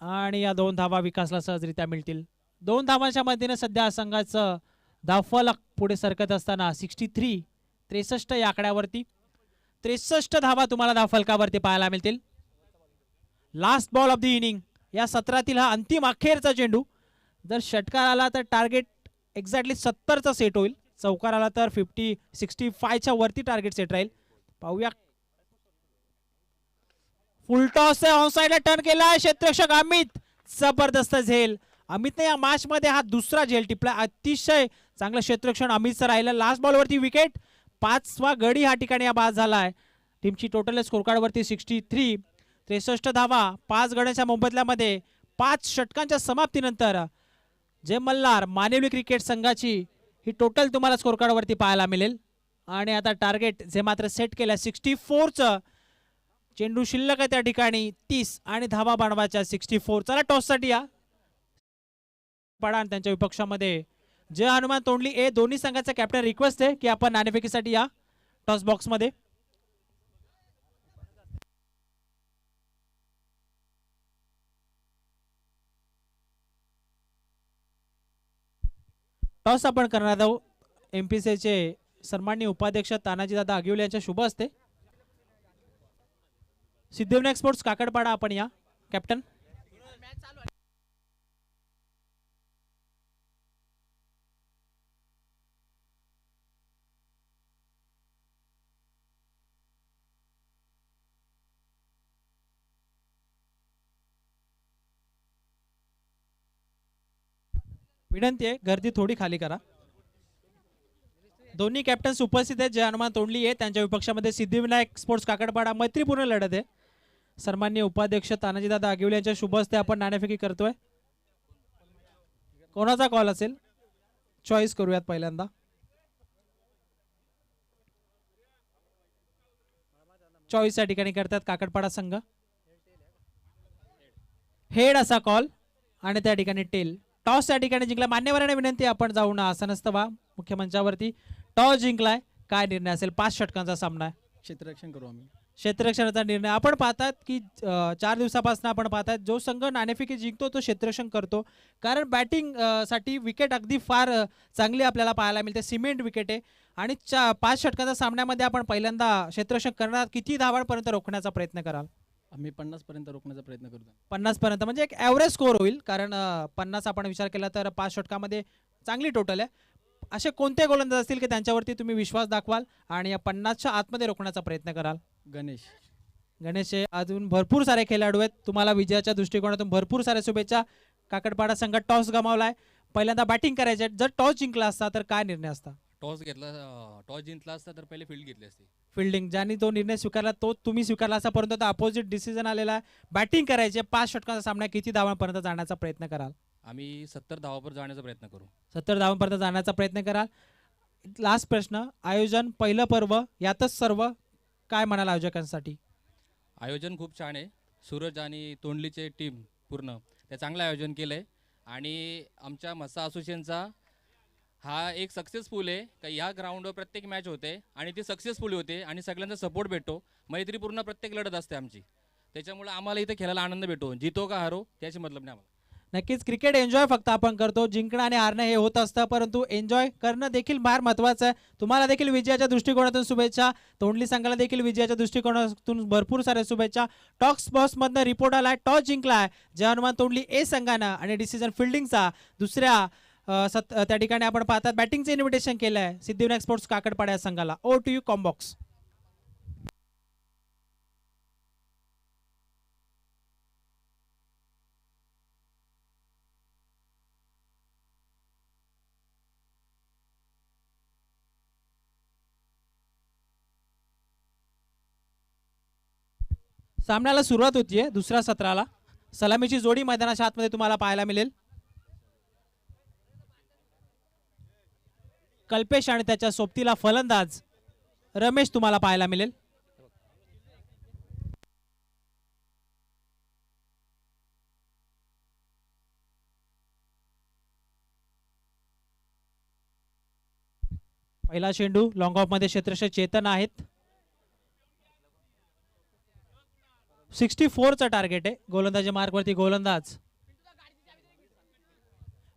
आणि या 2 धावा विकासला सहजरित्या मिळतील. 2 धावांच्या मदतीने सध्या संघाचं धावफलक पुढे सरकत असताना 63 या आकड्यावरती 63 धावा तुम्हाला धावफलकावरती पाहायला मिळतील. Last ball of the inning. या सत्रातील हा अंतिम अखेरचा चेंडू. जर षटकार आला तर टार्गेट एक्झॅक्टली 70चा सेट होईल. चौकार आला तर 65च्या वरती टार्गेट सेट राहील. पाहूया. फुल टॉस ऑन साइडला टर्न केला क्षेत्ररक्षक अमित. जबरदस्त झेल. अमितने या मॅच मध्ये हा दुसरा झेल टिपला. अतिशय चांगलं क्षेत्ररक्षण अमितचं राहिलं. Last बॉलवरती wicket. 5वा गडी हा ठिकाणी बाद झालाय. टीमची टोटल स्कोर कार्ड वरती 63. 63 धावा 5 गड्यांच्या मोबदल्यामध्ये 5 षटकांच्या समाप्तीनंतर जय मल्हार मानिवली क्रिकेट संघाची ही टोटल तुम्हाला स्कोर कार्ड वरती पाहायला मिळेल. आणि आता टार्गेट जे मात्र सेट केलं 64चं. चेंडू शिल्लक आहे त्या ठिकाणी 30 आणि धावा बनवायच्या 64. चला टॉससाठी या पडान त्यांच्या विपक्षामध्ये जय हनुमान तोंडली ए. दोन्ही संघाचा कॅप्टन रिक्वेस्ट आहे की आपण नाणेफेकीसाठी या टॉस बॉक्स मध्ये. टॉस आपण करणार आहोत. एमपीसीचे सन्माननीय उपाध्यक्ष तानाजीदादा आगिवले यांच्या शुभ हस्ते. सिद्धिविनायक स्पोर्ट्स काकडपाडा आपण या कॅप्टन. विनंती आहे गर्दी थोडी खाली करा. दोन्ही कॅप्टन्स उपस्थित आहेत. जय हनुमान तोंडली आहे त्यांच्या विपक्षामध्ये सिद्धिविनायक स्पोर्ट्स काकडपाडा. मैत्रीपूर्ण लढत आहे. सन्माननीय उपाध्यक्ष तानाजीदादा आगिवले यांच्या शुभ हस्ते आपण नाणेफेकी करतोय. कोणाचा कॉल असेल चॉईस करूयात पहिल्यांदा. चॉईस या ठिकाणी करतात काकडपाडा संघ. हेड असा कॉल आणि त्या ठिकाणी टेल. टॉस या ठिकाणी जिंकला. मान्यवरांना विनंती आपण जाऊन आसनस्थ व्हा मुख्यमंचावरती. टॉस जिंकलाय. काय निर्णय असेल? 5 षटकांचा सामना आहे. क्षेत्ररक्षण करू आम्ही. क्षेत्ररक्षणाचा निर्णय आपण पाहतात की 4 दिवसापासून आपण पाहतात जो संघ नाणेफेकी जिंकतो तो क्षेत्ररक्षण करतो. कारण बॅटिंग साठी विकेट अगदी फार चांगली आपल्याला पाहायला मिळते. सिमेंट विकेट आहे आणि 5 षटकांच्या सामन्यामध्ये आपण पहिल्यांदा क्षेत्ररक्षण करणार. किती धावांपर्यंत रोखण्याचा प्रयत्न कराल? आम्ही 50 पर्यंत रोखण्याचा प्रयत्न करू. 50 पर्यंत म्हणजे एक ॲव्हरेज स्कोर होईल. कारण 50 आपण विचार केला तर 5 षटकामध्ये चांगली टोटल आहे. असे कोणते गोलंदाज असतील की त्यांच्यावरती तुम्ही विश्वास दाखवाल आणि या 50च्या आतमध्ये रोखण्याचा प्रयत्न कराल? गणेश अजून भरपूर सारे खेळाडू आहेत. तुम्हाला विजयाच्या दृष्टिकोनातून भरपूर साऱ्या शुभेच्छा. काकडपाडा संघ टॉस गमावलाय. पहिल्यांदा बॅटिंग करायचे. जर टॉस जिंकला असता तर काय निर्णय असता? टॉस जिंकला असता तर पहिले फील्ड घेतली असती. फिल्डिंग ज्यांनी तो निर्णय स्वीकारला तो तुम्ही स्वीकारला असता. परंतु आता अपोजिट डिसिजन आलेला आहे. बॅटिंग करायचे. 5 षटकांचा सामना. किती धावांपर्यंत जाण्याचा प्रयत्न कराल? आम्ही 70 धावावर जाण्याचा प्रयत्न करू. 70 धावांपर्यंत जाण्याचा प्रयत्न कराल. लास्ट प्रश्न. आयोजन पहिलं पर्व यातच सर्व काय म्हणाल आयोजकांसाठी? आयोजन खूप छान आहे. सूरज आणि तोंडलीचे टीम पूर्ण ते चांगलं आयोजन केलं आहे. आणि आमच्या मस्सा असोसिएशनचा हा एक सक्सेसफुल आहे का ह्या ग्राउंडवर प्रत्येक मॅच होते आणि ती सक्सेसफुल होते आणि सगळ्यांचा सपोर्ट भेटतो. मैत्रीपूर्ण प्रत्येक लढत असते आमची. त्याच्यामुळे आम्हाला इथे खेळायला आनंद भेटतो. जितो का हारो त्याची मतलब नाही आम्हाला. नक्कीच क्रिकेट एन्जॉय फक्त आपण करतो, जिंकणं आणि हारणं हे होत असतं, परंतु एन्जॉय करणं देखील फार महत्त्वाचं आहे. तुम्हाला देखील विजयाच्या दृष्टिकोनातून शुभेच्छा. तोंडली संघाला देखील विजयाच्या दृष्टिकोनातून भरपूर साऱ्या शुभेच्छा. टॉक स्पोर्ट्समधनं रिपोर्ट आलाय, टॉस जिंकलाय जय हनुमान तोंडली ए संघानं आणि डिसिजन फिल्डिंगचा दुसऱ्या त्या ठिकाणी आपण पाहतात बॅटिंगचं इन्व्हिटेशन केलं आहे सिद्धिविनायक स्पोर्ट्स काकडपाडा या संघाला. ओ टू यू कॉम्बॉक्स. सामन्याला सुरुवात होतीये दुसऱ्या सत्राला. सलामीची जोडी मैदानाच्या आतमध्ये तुम्हाला पाहायला मिळेल. कल्पेश आणि त्याच्या सोबतीला फलंदाज रमेश तुम्हाला पाहायला मिळेल. पहिला चेंडू लॉंग ऑफ मध्ये क्षेत्ररक्षक चेतन आहेत. 64 चा टार्गेट आहे. गोलंदाजी मार्कवरती गोलंदाज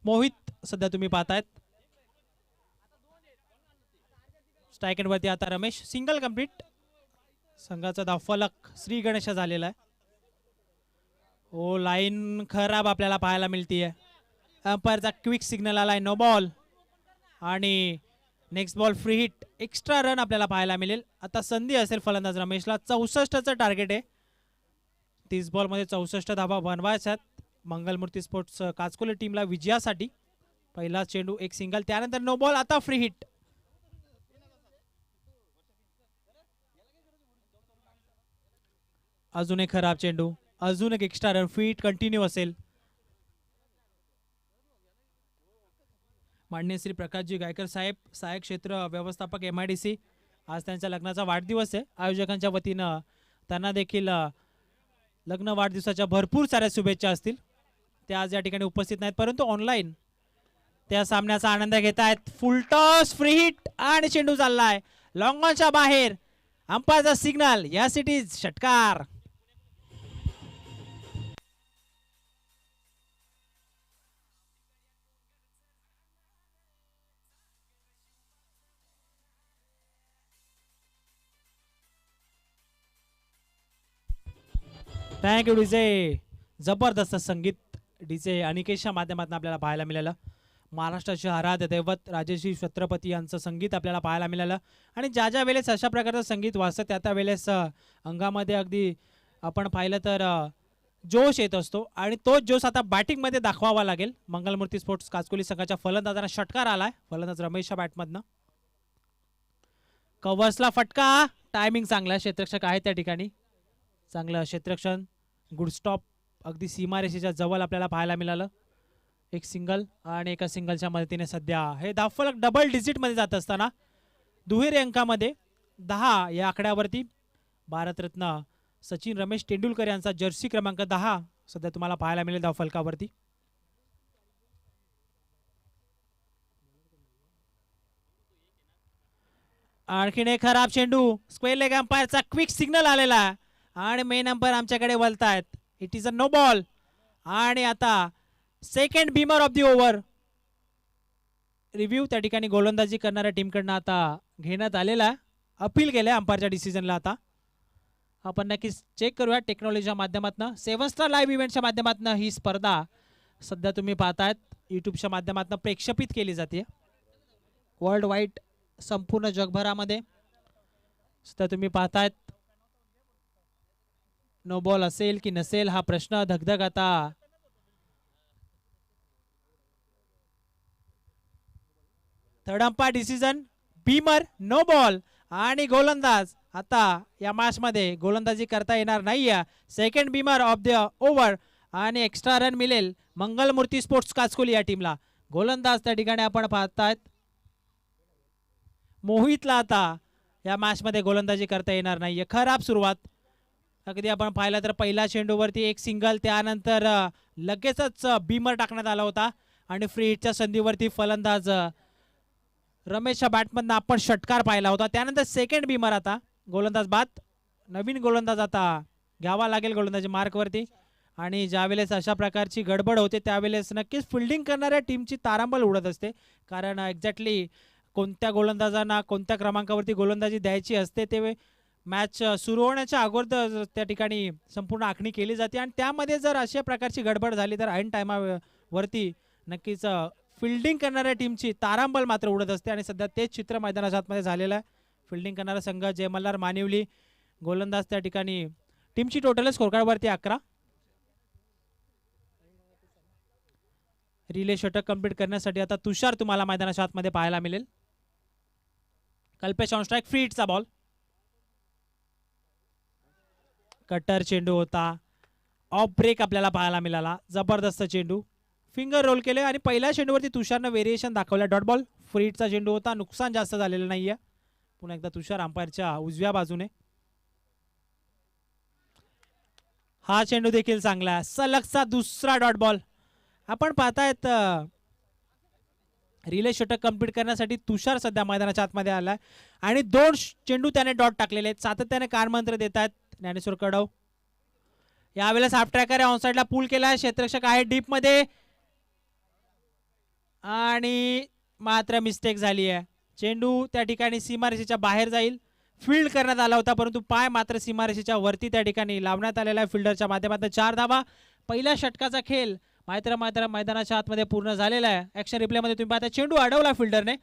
मोहित सध्या तुम्ही पाहतायत. स्ट्राईक एंड वरती आता रमेश. Single complete. संघाचा धावफलक श्री गणेश झालेला आहे. ओ लाईन खराब आपल्याला पाहायला मिळतीये. अंपायरचा क्विक सिग्नल आलाय नो बॉल आणि next ball free hit. Extra run आपल्याला पाहायला मिळेल. आता संधी असेल फलंदाज रमेशला. 64चं टार्गेट आहे. 30 बॉलमध्ये 64 धावा बनवायच्यात मंगलमूर्ती स्पोर्ट्स काचकोले टीमला विजयासाठी. पहिला चेंडू एक सिंगल, त्यानंतर नो बॉल, आता फ्री हिट. अजून एक खराब चेंडू, अजून एक extra run. Free hit continue असेल. माननीय श्री प्रकाशजी गायकर साहेब, सहाय्यक क्षेत्र व्यवस्थापक MIDC, आज त्यांच्या लग्नाचा वाढदिवस आहे. आयोजकांच्या वतीनं त्यांना देखील लग्न वाढदिवसाच्या भरपूर साऱ्या शुभेच्छा असतील. ते आज या ठिकाणी उपस्थित नाहीत परंतु ऑनलाईन त्या सामन्याचा आनंद घेत आहेत. फुल टॉस, फ्री हिट आणि चेंडू चाललाय लॉंग ऑनच्या बाहेर. अंपायरचा सिग्नल, यस इट इज षटकार. Thank you DJ. जबरदस्त संगीत डीजे अनिकेशच्या माध्यमातून आपल्याला पाहायला मिळालं. महाराष्ट्राचे आराध्य दैवत राजश्री छत्रपती यांचं संगीत आपल्याला पाहायला मिळालं. आणि ज्या ज्या वेळेस अशा प्रकारचं संगीत वाजतं त्या वेळेस अंगामध्ये अगदी आपण पाहिलं तर जोश येत असतो. आणि तोच जोश आता बॅटिंगमध्ये दाखवावा लागेल. मंगलमूर्ती स्पोर्ट्स काचकोली संघाच्या फलंदाजांना षटकार आलाय. फलंदाज रमेशच्या बॅटमधनं कव्हर्सला फटका. टायमिंग चांगला, क्षेत्ररक्षक आहे त्या ठिकाणी. चांगलं क्षेत्ररक्षण, गुड स्टॉप, अगदी सीमारेषेच्या जवळ आपल्याला पाहायला मिळालं. एक सिंगल आणि एका सिंगलच्या मदतीने सध्या हे धावफलक डबल डिजिटमध्ये जात असताना दुहेरी अंकामध्ये 10 या आकड्यावरती भारतरत्न सचिन रमेश तेंडुलकर यांचा जर्सी क्रमांक 10 सध्या तुम्हाला पाहायला मिळेल धावफलकावरती. आणखीन एक खराब चेंडू. स्क्वेअर लेग अंपायरचा क्विक सिग्नल आलेला आणि मेन अंपायर आमच्याकडे वळतायत. It is a no ball. आणि आता second beamer of the over review त्या ठिकाणी गोलंदाजी करणाऱ्या टीमकडनं आता घेण्यात आलेला. अपील केलंय अंपायरच्या डिसिजनला. आता आपण नक्कीच चेक करूया टेक्नॉलॉजीच्या माध्यमातून. 7 स्टार लाईव्ह इव्हेंटच्या माध्यमातून ही स्पर्धा सध्या तुम्ही पाहतायत यूट्यूबच्या माध्यमातून प्रेक्षेपित केली जाते वर्ल्ड वाईड, संपूर्ण जगभरामध्ये. सध्या तुम्ही पाहतायत नो बॉल असेल की नसेल हा प्रश्न धगधग आता third umpire decision beamer no ball. आणि गोलंदाज आता या मॅच मध्ये गोलंदाजी करता येणार नाहीये. Second beamer of the over आणि एक्स्ट्रा रन मिळेल मंगलमूर्ती स्पोर्ट्स काचकोली या टीमला. गोलंदाज त्या ठिकाणी आपण पाहतायत मोहितला आता या मॅचमध्ये गोलंदाजी करता येणार नाहीये. खराब सुरुवात. अगदी आपण पाहिलं तर पहिल्या चेंडूवरती एक सिंगल, त्यानंतर लगेचच बीमर टाकण्यात आला होता आणि फ्री हिटच्या संधीवरती फलंदाज रमेशच्या बॅटमधनं आपण षटकार पाहिला होता. त्यानंतर सेकंड बीमर. आता गोलंदाज बाद. नवीन गोलंदाज आता घ्यावा लागेल गोलंदाजी मार्कवरती. आणि ज्यावेळेस अशा प्रकारची गडबड होते त्यावेळेस नक्कीच फिल्डिंग करणाऱ्या टीमची तारांबळ उडत असते, कारण एक्झॅक्टली कोणत्या गोलंदाजांना कोणत्या क्रमांकावरती गोलंदाजी द्यायची असते ते मॅच सुरू होण्याच्या अगोदर त्या ठिकाणी संपूर्ण आखणी केली जाते. आणि त्यामध्ये जर अशा प्रकारची गडबड झाली तर ऐन टायमावरती नक्कीच फिल्डिंग करणाऱ्या टीमची तारांबळ मात्र उडत असते. आणि सध्या तेच चित्र मैदानाच्या आतमध्ये झालेलं आहे. फिल्डिंग करणारा संघ जय मल्हार मानिवली, गोलंदाज त्या ठिकाणी टीमची टोटल स्कोरकार्डवरती 11. रिले षटक कंप्लीट करण्यासाठी आता तुषार तुम्हाला मैदानाच्या आतमध्ये पाहायला मिळेल. Kalpesh on strike. फ्री हिटचा बॉल. कट्टर चेंडू होता. ऑफ ब्रेक आपल्याला पाहायला मिळाला. जबरदस्त चेंडू. फिंगर रोल केले आणि पहिल्या चेंडूवरती तुषारनं व्हेरिएशन दाखवलं. Dot ball. फ्री हिटचा चेंडू होता. नुकसान जास्त झालेलं नाहीये. पुन्हा एकदा तुषार अंपायरच्या उजव्या बाजूने. हा चेंडू देखील चांगला. सलगचा दुसरा डॉट बॉल. आपण पाहतायत रिले षटक कंप्लीट करण्यासाठी तुषार सध्या मैदानाच्या आतमध्ये आलाय आणि 2 चेंडू त्याने डॉट टाकलेले आहेत. सातत्याने कानमंत्र देत आहेत ज्ञानेश्वर कडव. यावेळेस हाफ ट्रॅकर ऑन साइडला पूल केलाय. क्षेत्ररक्षक आहे डीप मध्ये आणि मात्र मिस्टेक झाली आहे. चेंडू त्या ठिकाणी सीमारेषेच्या बाहेर जाईल. फील्ड करण्यात आला होता परंतु पाय मात्र सीमारेषेच्या वरती त्या ठिकाणी लावण्यात आलेला आहे फिल्डरच्या माध्यमातून. 4 धावा. पहिल्या षटकाचा खेळ मात्र मैदानाच्या आतमध्ये पूर्ण झालेला आहे. ऍक्शन रिप्लेमध्ये तुम्ही पाहता चेंडू अडवला फिल्डरने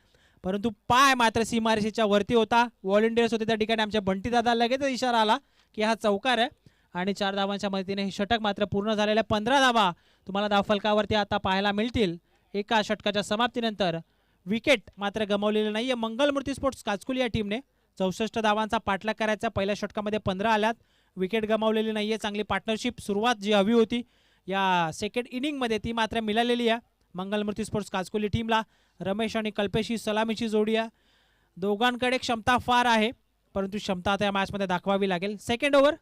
परंतु पाय मात्र सीमारेषेच्या वरती होता. व्हॉलंटियर्स होते त्या ठिकाणी. आमच्या बंटी दादा लगेच इशारा आला की हा चौकार आहे आणि 4 धावांच्या मदतीने हे षटक मात्र पूर्ण झालेलं आहे. 15 धावा तुम्हाला धावफलकावरती आता पाहायला मिळतील. एका षटकाच्या समाप्तीनंतर विकेट मात्र गमावलेली नाहीये. मंगलमूर्ती स्पोर्ट्स काचकुली या टीमने 64 धावांचा पाठलाग करायचा. पहिल्या षटकामध्ये 15 आल्यात. विकेट गमावलेली नाहीये. चांगली पार्टनरशिप सुरुवात जी हवी होती या सेकंड इनिंगमध्ये ती मात्र मिळालेली आहे मंगलमूर्ती स्पोर्ट्स काचकुली टीमला. रमेश आणि कल्पेश ही सलामीची जोडी आहे. दोघांकडे क्षमता फार आहे परंतु क्षमता आता या मॅचमध्ये दाखवावी लागेल. Second over.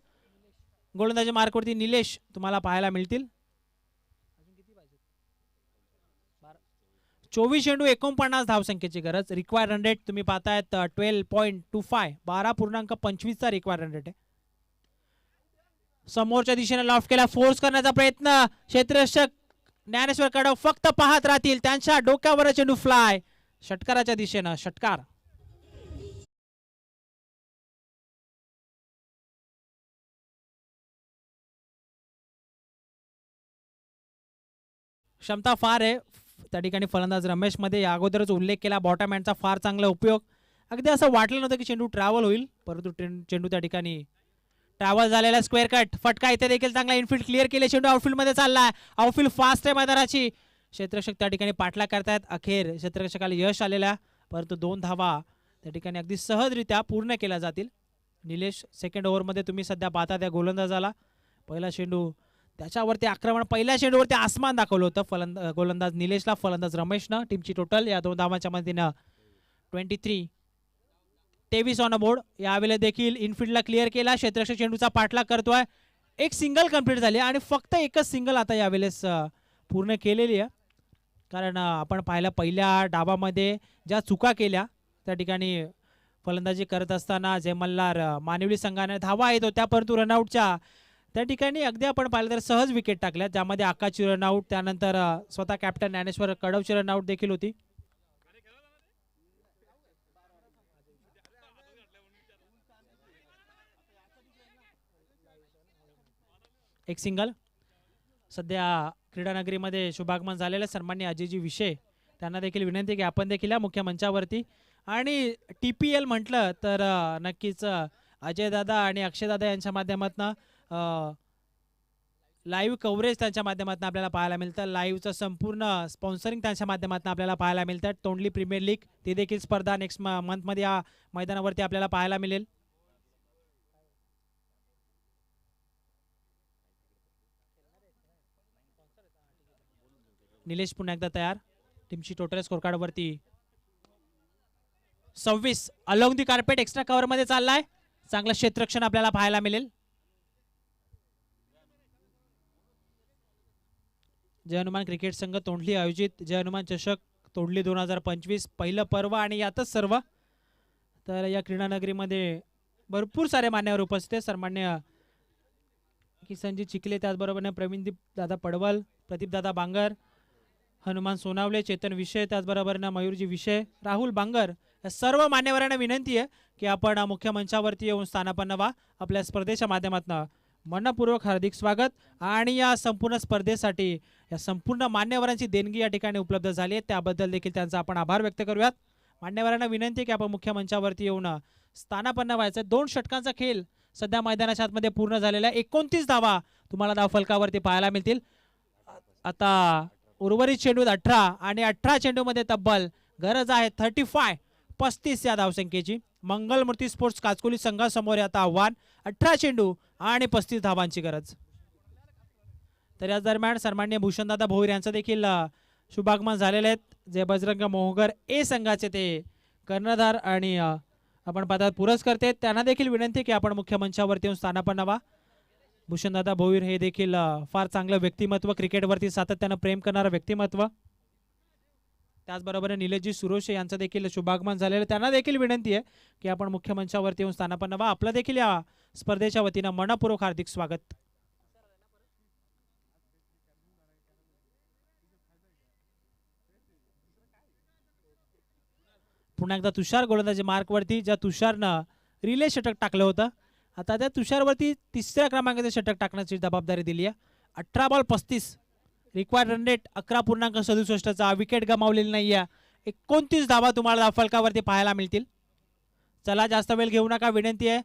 गोलंदाजी मार्कवरती निलेश तुम्हाला पाहायला मिळतील. 24 चेंडू 49 धावसंख्येची गरज. रिक्वायर रन रेट तुम्ही पाहतायत 12.25. 12.25 चा रिक्वायर रन रेट आहे. समोरच्या दिशेने लॉफ्ट केला. फोर्स करण्याचा प्रयत्न. क्षेत्ररक्षक ज्ञानेश्वर कडव फक्त पाहत राहतील. त्यांच्या डोक्यावर चेंडू फ्लाय. षटकाराच्या दिशेनं षटकार. क्षमता फार आहे त्या ठिकाणी फलंदाज रमेश मध्ये या अगोदरच उल्लेख केला. बॉटम हँडचा फार चांगला उपयोग. अगदी असं वाटलं नव्हतं की चेंडू ट्रॅव्हल होईल परंतु चेंडू त्या ठिकाणी ट्रॅव्हल झालेला. स्क्वेअर कट फटका इथे देखील चांगला. इनफिल्ड क्लिअर केले. चेंडू आउटफील्ड मध्ये चाललाय. आउटफील्ड फास्ट आहे मैदानाची. क्षेत्ररक्षक त्या ठिकाणी पाठलाग करतायत. अखेर क्षेत्ररक्षकाला यश आलेला परंतु 2 धावा त्या ठिकाणी अगदी सहजरित्या पूर्ण केल्या जातील. निलेश सेकंड ओव्हरमध्ये तुम्ही सध्या पाहता त्या गोलंदाजाला. पहिला चेंडू त्याच्यावरती आक्रमण. पहिल्या चेंडूवरती आसमान दाखवलं होतं गोलंदाज निलेशला. फलंदाज रमेशनं. टीमची टोटल या 2 धावांच्या मदतीनं 23. 23 ऑन बोर्ड. यावेळेला देखील इनफिल्डला क्लिअर केला. क्षेत्ररक्षक चेंडूचा पाठलाग करतोय. एक सिंगल कंप्लीट झाली आणि फक्त एकच सिंगल आता यावेळेस पूर्ण केलेली आहे. कारण आपण पाहिलं पहिल्या डावामध्ये ज्या चुका केल्या त्या ठिकाणी फलंदाजी करत असताना जय मल्हार मानिवली संघाने धावा येत होत्या परंतु रनआउटच्या त्या ठिकाणी अगदी आपण पाहिलं तर सहज विकेट टाकल्या. ज्यामध्ये आकाशची रनआउट, त्यानंतर स्वतः कॅप्टन ज्ञानेश्वर कडवची रनआउट देखील होती. एक सिंगल. सध्या क्रीडानगरीमध्ये शुभागमन झालेलं सन्माननीय अजयजी विषय त्यांना देखील विनंती की आपण देखील या मुख्य मंचावरती. आणि TPL म्हटलं तर नक्कीच अजयदादा आणि अक्षयदादा यांच्या माध्यमातून लाईव्ह कव्हरेज त्यांच्या माध्यमातून आपल्याला पाहायला मिळतं. लाईव्हचं संपूर्ण स्पॉन्सरिंग त्यांच्या माध्यमातून आपल्याला पाहायला मिळतं. तोंडली प्रीमियर लीग ती देखील स्पर्धा नेक्स्ट मंथमध्ये या मैदानावरती आपल्याला पाहायला मिळेल. निलेश पुन्हा एकदा तयार. टीमची टोटल स्कोरकार्डवरती 26 along the carpet extra cover मध्ये चाललाय. चांगलं क्षेत्ररक्षण आपल्याला पाहायला मिळेल. जय हनुमान क्रिकेट संघ तोंडली आयोजित जय हनुमान चषक तोंडली 2025 पहिलं पर्व आणि यातच सर्व. तर या क्रीडा नगरीमध्ये भरपूर सारे मान्यवर उपस्थित आहेत. सन्मान्य किसनजी चिखले, त्याचबरोबर प्रवीणदीप दादा पडवल, प्रदीप दादा बांगर, हनुमान सोनावले, चेतन विषय, त्याचबरोबर मयूरजी विषय, राहुल बांगर, या सर्व मान्यवरांना विनंती आहे की आपण मुख्य मंचावरती येऊन स्थानापन्न व्हा. आपल्या स्पर्धेच्या माध्यमातून मनपूर्वक हार्दिक स्वागत. आणि या संपूर्ण स्पर्धेसाठी या संपूर्ण मान्यवरांची देणगी या ठिकाणी उपलब्ध झाली आहे, त्याबद्दल देखील त्यांचा आपण आभार व्यक्त करूयात. मान्यवरांना विनंती आहे की आपण मुख्य मंचावरती येऊन स्थानापन्न व्हायचं. 2 षटकांचा खेळ सध्या मैदानाच्या आतमध्ये पूर्ण झालेला आहे. 29 धावा तुम्हाला धावफलकावरती पाहायला मिळतील. आता उर्वरित चेंडूत 18 आणि 18 चेंडूमध्ये तब्बल गरज आहे 35 या धावसंख्येची. मंगलमूर्ती स्पोर्ट्स काचकोली संघासमोर आता आव्हान 18 चेंडू आणि 35 धावांची गरज. तर या दरम्यान सन्मान्य भूषणदादा भोईर यांचं देखील शुभागमन झालेले आहेत. जे बजरंग मोहगर ए संघाचे ते कर्णधार आणि आपण पाहतात पुरस्कर्ते, त्यांना देखील विनंती की आपण मुख्य मंचावरती येऊन स्थानापन्न व्हा. भूषणदादा भोईर हे देखील फार चांगलं व्यक्तिमत्व, क्रिकेटवरती सातत्यानं प्रेम करणारं व्यक्तिमत्व. त्याचबरोबर निलेशजी सुरोशे यांचं देखील शुभागमन झालेलं, त्यांना देखील विनंती आहे की आपण मुख्य मंचावरती येऊन स्थानापन्न व्हा. आपलं देखील या स्पर्धेच्या वतीनं मनपूर्वक हार्दिक स्वागत. पुन्हा एकदा तुषार गोलंदाजी मार्कवरती, ज्या तुषारनं रिले षटक टाकलं होतं, आता त्या तुषारवरती 3ऱ्या क्रमांकाचे षटक टाकण्याची जबाबदारी दिली आहे. 18 बॉल 35, रिक्वायर्ड रन रेट 11.67चा, विकेट गमावलेली नाही आहे. 29 धावा तुम्हाला फलकावरती पाहायला मिळतील. चला जास्त वेळ घेऊ नका, विनंती आहे.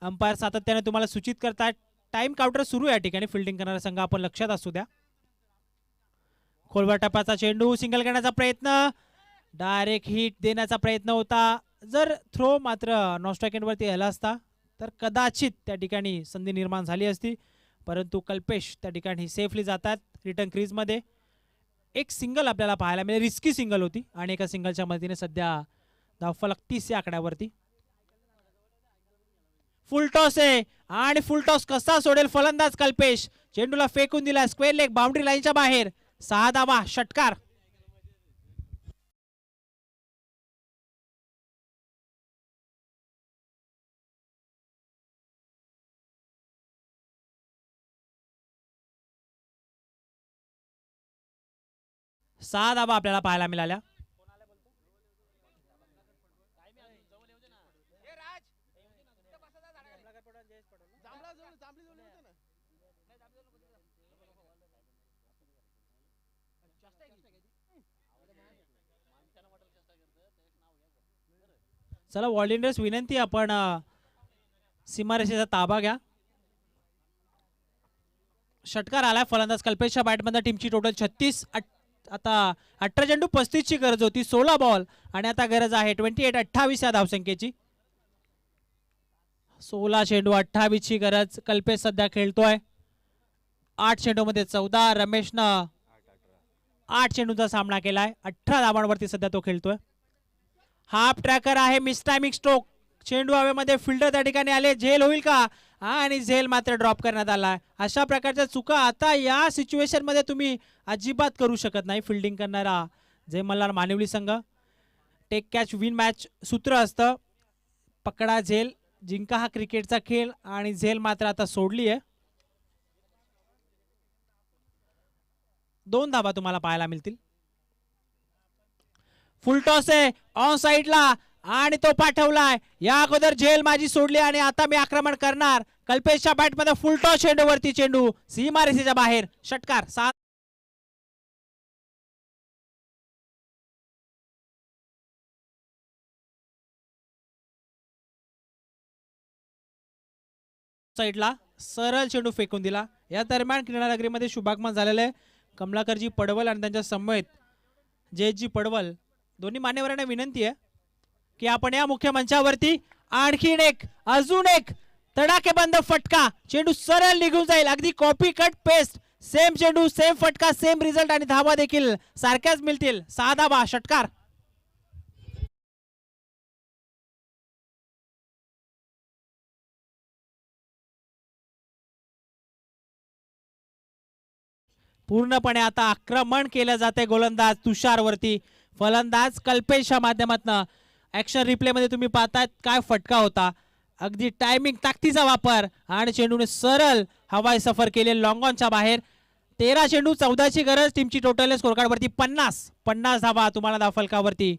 अंपायर सातत्याने तुम्हाला सूचित करतात. टाइम काउंटर सुरू आहे या ठिकाणी. फिल्डिंग करणारा संघ आपण लक्षात असू द्या. खोलवर टप्प्याचा चेंडू, सिंगल करण्याचा प्रयत्न, डायरेक्ट हिट देण्याचा प्रयत्न होता. जर थ्रो मात्र नॉनस्ट्राइक एंडवरती आला असता तर कदाचित त्या ठिकाणी संधी निर्माण झाली असती, परंतु कल्पेश त्या ठिकाणी सेफली जातात रिटर्न क्रीजमध्ये. एक सिंगल आपल्याला पाहायला मिळेल, रिस्की सिंगल होती आणि एका सिंगलच्या मदतीने सध्या धावफलक 30 या आकड्यावरती. फुल टॉस आहे आणि फुल टॉस कसा सोडेल फलंदाज कल्पेश. चेंडूला फेकून दिला स्क्वेअर लेग, बाउंड्री लाईनच्या बाहेर. 6 धावा, षटकार. सहा धावा आपल्याला पाहायला मिळाल्या. चला व्हॉलेंटियर्स विनंती, आपण सीमारेषेचा ताबा घ्या. षटकार आलाय फलंदाज कल्पेशच्या बॅटमध्ये. टीमची टोटल 36. आता 18 चेंडू 35 ची गरज होती, 16 बॉल आणि आता गरज आहे 28 या धावसंख्येची. 16 चेंडू 28 ची गरज. कल्पेश सध्या खेळतोय 8 चेंडूमध्ये 14. रमेशनं 8 चेंडूचा सामना केलाय, 18 धावांवरती सध्या तो खेळतोय. हाफ ट्रॅकर आहे, मिस टायमिंग स्ट्रोक. चेंडू हवेमध्ये, फिल्डर त्या ठिकाणी आले, झेल होईल का? आणि झेल मात्र ड्रॉप करण्यात आला. अशा प्रकारच्या चुका आता या सिच्युएशन मध्ये तुम्ही अजिबात करू शकत नाही. फिल्डिंग करणारा जय मल्हार मानिवली संघ, टेक कॅच विन मॅच सूत्र असतं. पकडा झेल, जिंका हा क्रिकेटचा खेळ. आणि झेल मात्र आता सोडली आहे. 2 धावा तुम्हाला पाहायला मिळतील. फुल टॉस आहे ऑन साइडला आणि तो पाठवलाय. या अगोदर झेल माझी सोडली आणि आता मी आक्रमण करणार. कल्पेशच्या बॅटमध्ये फुल टॉस चेंडूवरती, चेंडू सीमारेषेच्या बाहेर. षटकार. 7 साइडला सरळ चेंडू फेकून दिला. या दरम्यान क्रीडानगरीमध्ये शुभागमन झालेलं आहे. कमलाकरजी पडवल आणि त्यांच्या समवेत जयजी पडवल दोन्ही मान्यवरांना विनंती आहे की आपण या मुख्य मंचावरती आणखीन एक, अजून एक तडाखेबंद फटका. चेंडू सरळ निघून जाईल, अगदी कॉपी कट पेस्ट. सेम चेंडू, सेम फटका, सेम रिझल्ट आणि धावा देखील सारख्याच मिळतील. 6 धावा, षटकार. पूर्णपणे आता आक्रमण केलं जाते गोलंदाज तुषारवरती. फलंदाज कल्पेशच्या माध्यमातून ऍक्शन रिप्ले मध्ये तुम्ही पाहताय काय फटका होता. अगदी टायमिंग ताकदीचा वापर आणि चेंडूने सरळ हवाई सफर केले लॉंग ऑनच्या बाहेर. 13 चेंडू 14ची गरज. टीमची टोटल स्कोर कार्ड वरती 50 धावा तुम्हाला धावफलकावरती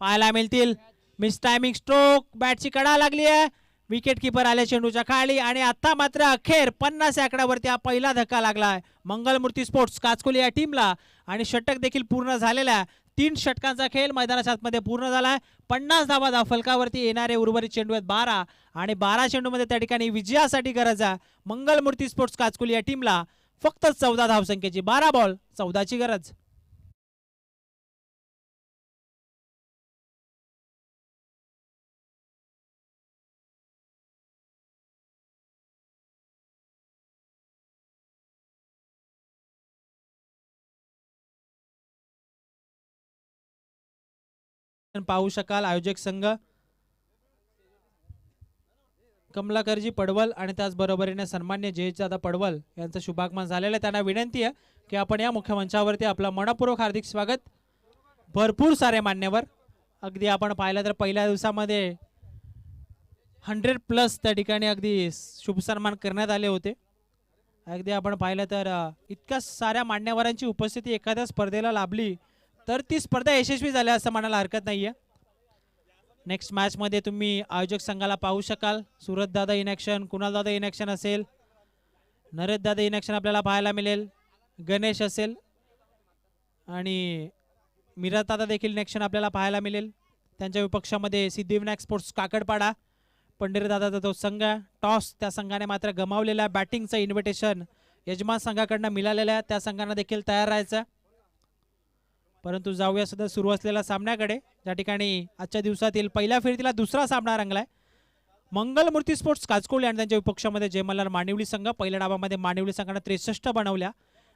पाहायला मिळतील. मिस टायमिंग स्ट्रोक, बॅटची कडा लागली आहे. विकेट किपर आले चेंडूच्या खाली आणि आता मात्र अखेर 50 आकड्यावरती हा पहिला धक्का लागलाय मंगलमूर्ती स्पोर्ट्स काचकुली या टीमला. आणि षटक देखील पूर्ण झालेला 3 षटकांचा खेळ मैदानाच्या आतमध्ये पूर्ण झालाय. 50 धावा धावफलकावरती येणारे उर्वरित चेंडू आहेत 12 आणि 12 चेंडूमध्ये त्या ठिकाणी विजयासाठी गरज आहे मंगलमूर्ती स्पोर्ट्स काचकुली या टीमला. फक्त 14 धावसंख्येची 12 बॉल 14ची गरज. पाहू शकाल आयोजक संघ कमलाकरजी पडवल आणि त्याचबरोबरीने सन्मान्य जयदादा पडवल यांचं शुभागमन झालेलं आहे. त्यांना विनंती आहे की आपण या मुख्य मंचावरती आपलं मनपूर्वक हार्दिक स्वागत. भरपूर सारे मान्यवर अगदी आपण पाहिलं तर पहिल्या दिवसामध्ये 100+ त्या ठिकाणी अगदी शुभ सन्मान करण्यात आले होते. अगदी आपण पाहिलं तर इतक्या साऱ्या मान्यवरांची उपस्थिती एखाद्या स्पर्धेला लाभली तर ती स्पर्धा यशस्वी झाली असं म्हणायला हरकत नाहीये. नेक्स्ट मॅच मध्ये तुम्ही आयोजक संघाला पाहू शकाल. सूरज दादा इन ॲक्शन, कुणाल दादा इन ॲक्शन असेल, नरेश दादा इन ॲक्शन आपल्याला पाहायला मिळेल, गणेश असेल आणि मीरा दादा देखील इन ॲक्शन आपल्याला पाहायला मिळेल. त्यांच्या विपक्षामध्ये सिद्धिविनायक स्पोर्ट्स काकडपाडा पंढरी दादाचा तो संघ. टॉस त्या संघाने मात्र गमावलेला. बॅटिंगचं इन्व्हिटेशन यजमान संघाकडनं मिळालेलं आहे. त्या संघांना देखील तयार राहायचं. परंतु जाऊया सध्या सुरू असलेल्या सामन्याकडे. त्या ठिकाणी आजच्या दिवसातील पहिल्या फेरीतला दुसरा सामना रंगलाय. मंगलमूर्ती स्पोर्ट्स काचकोली आणि त्यांच्या विपक्षामध्ये जय मल्हार मानिवली संघ. पहिल्या डावामध्ये मानिवली संघाने 63 बनवल्या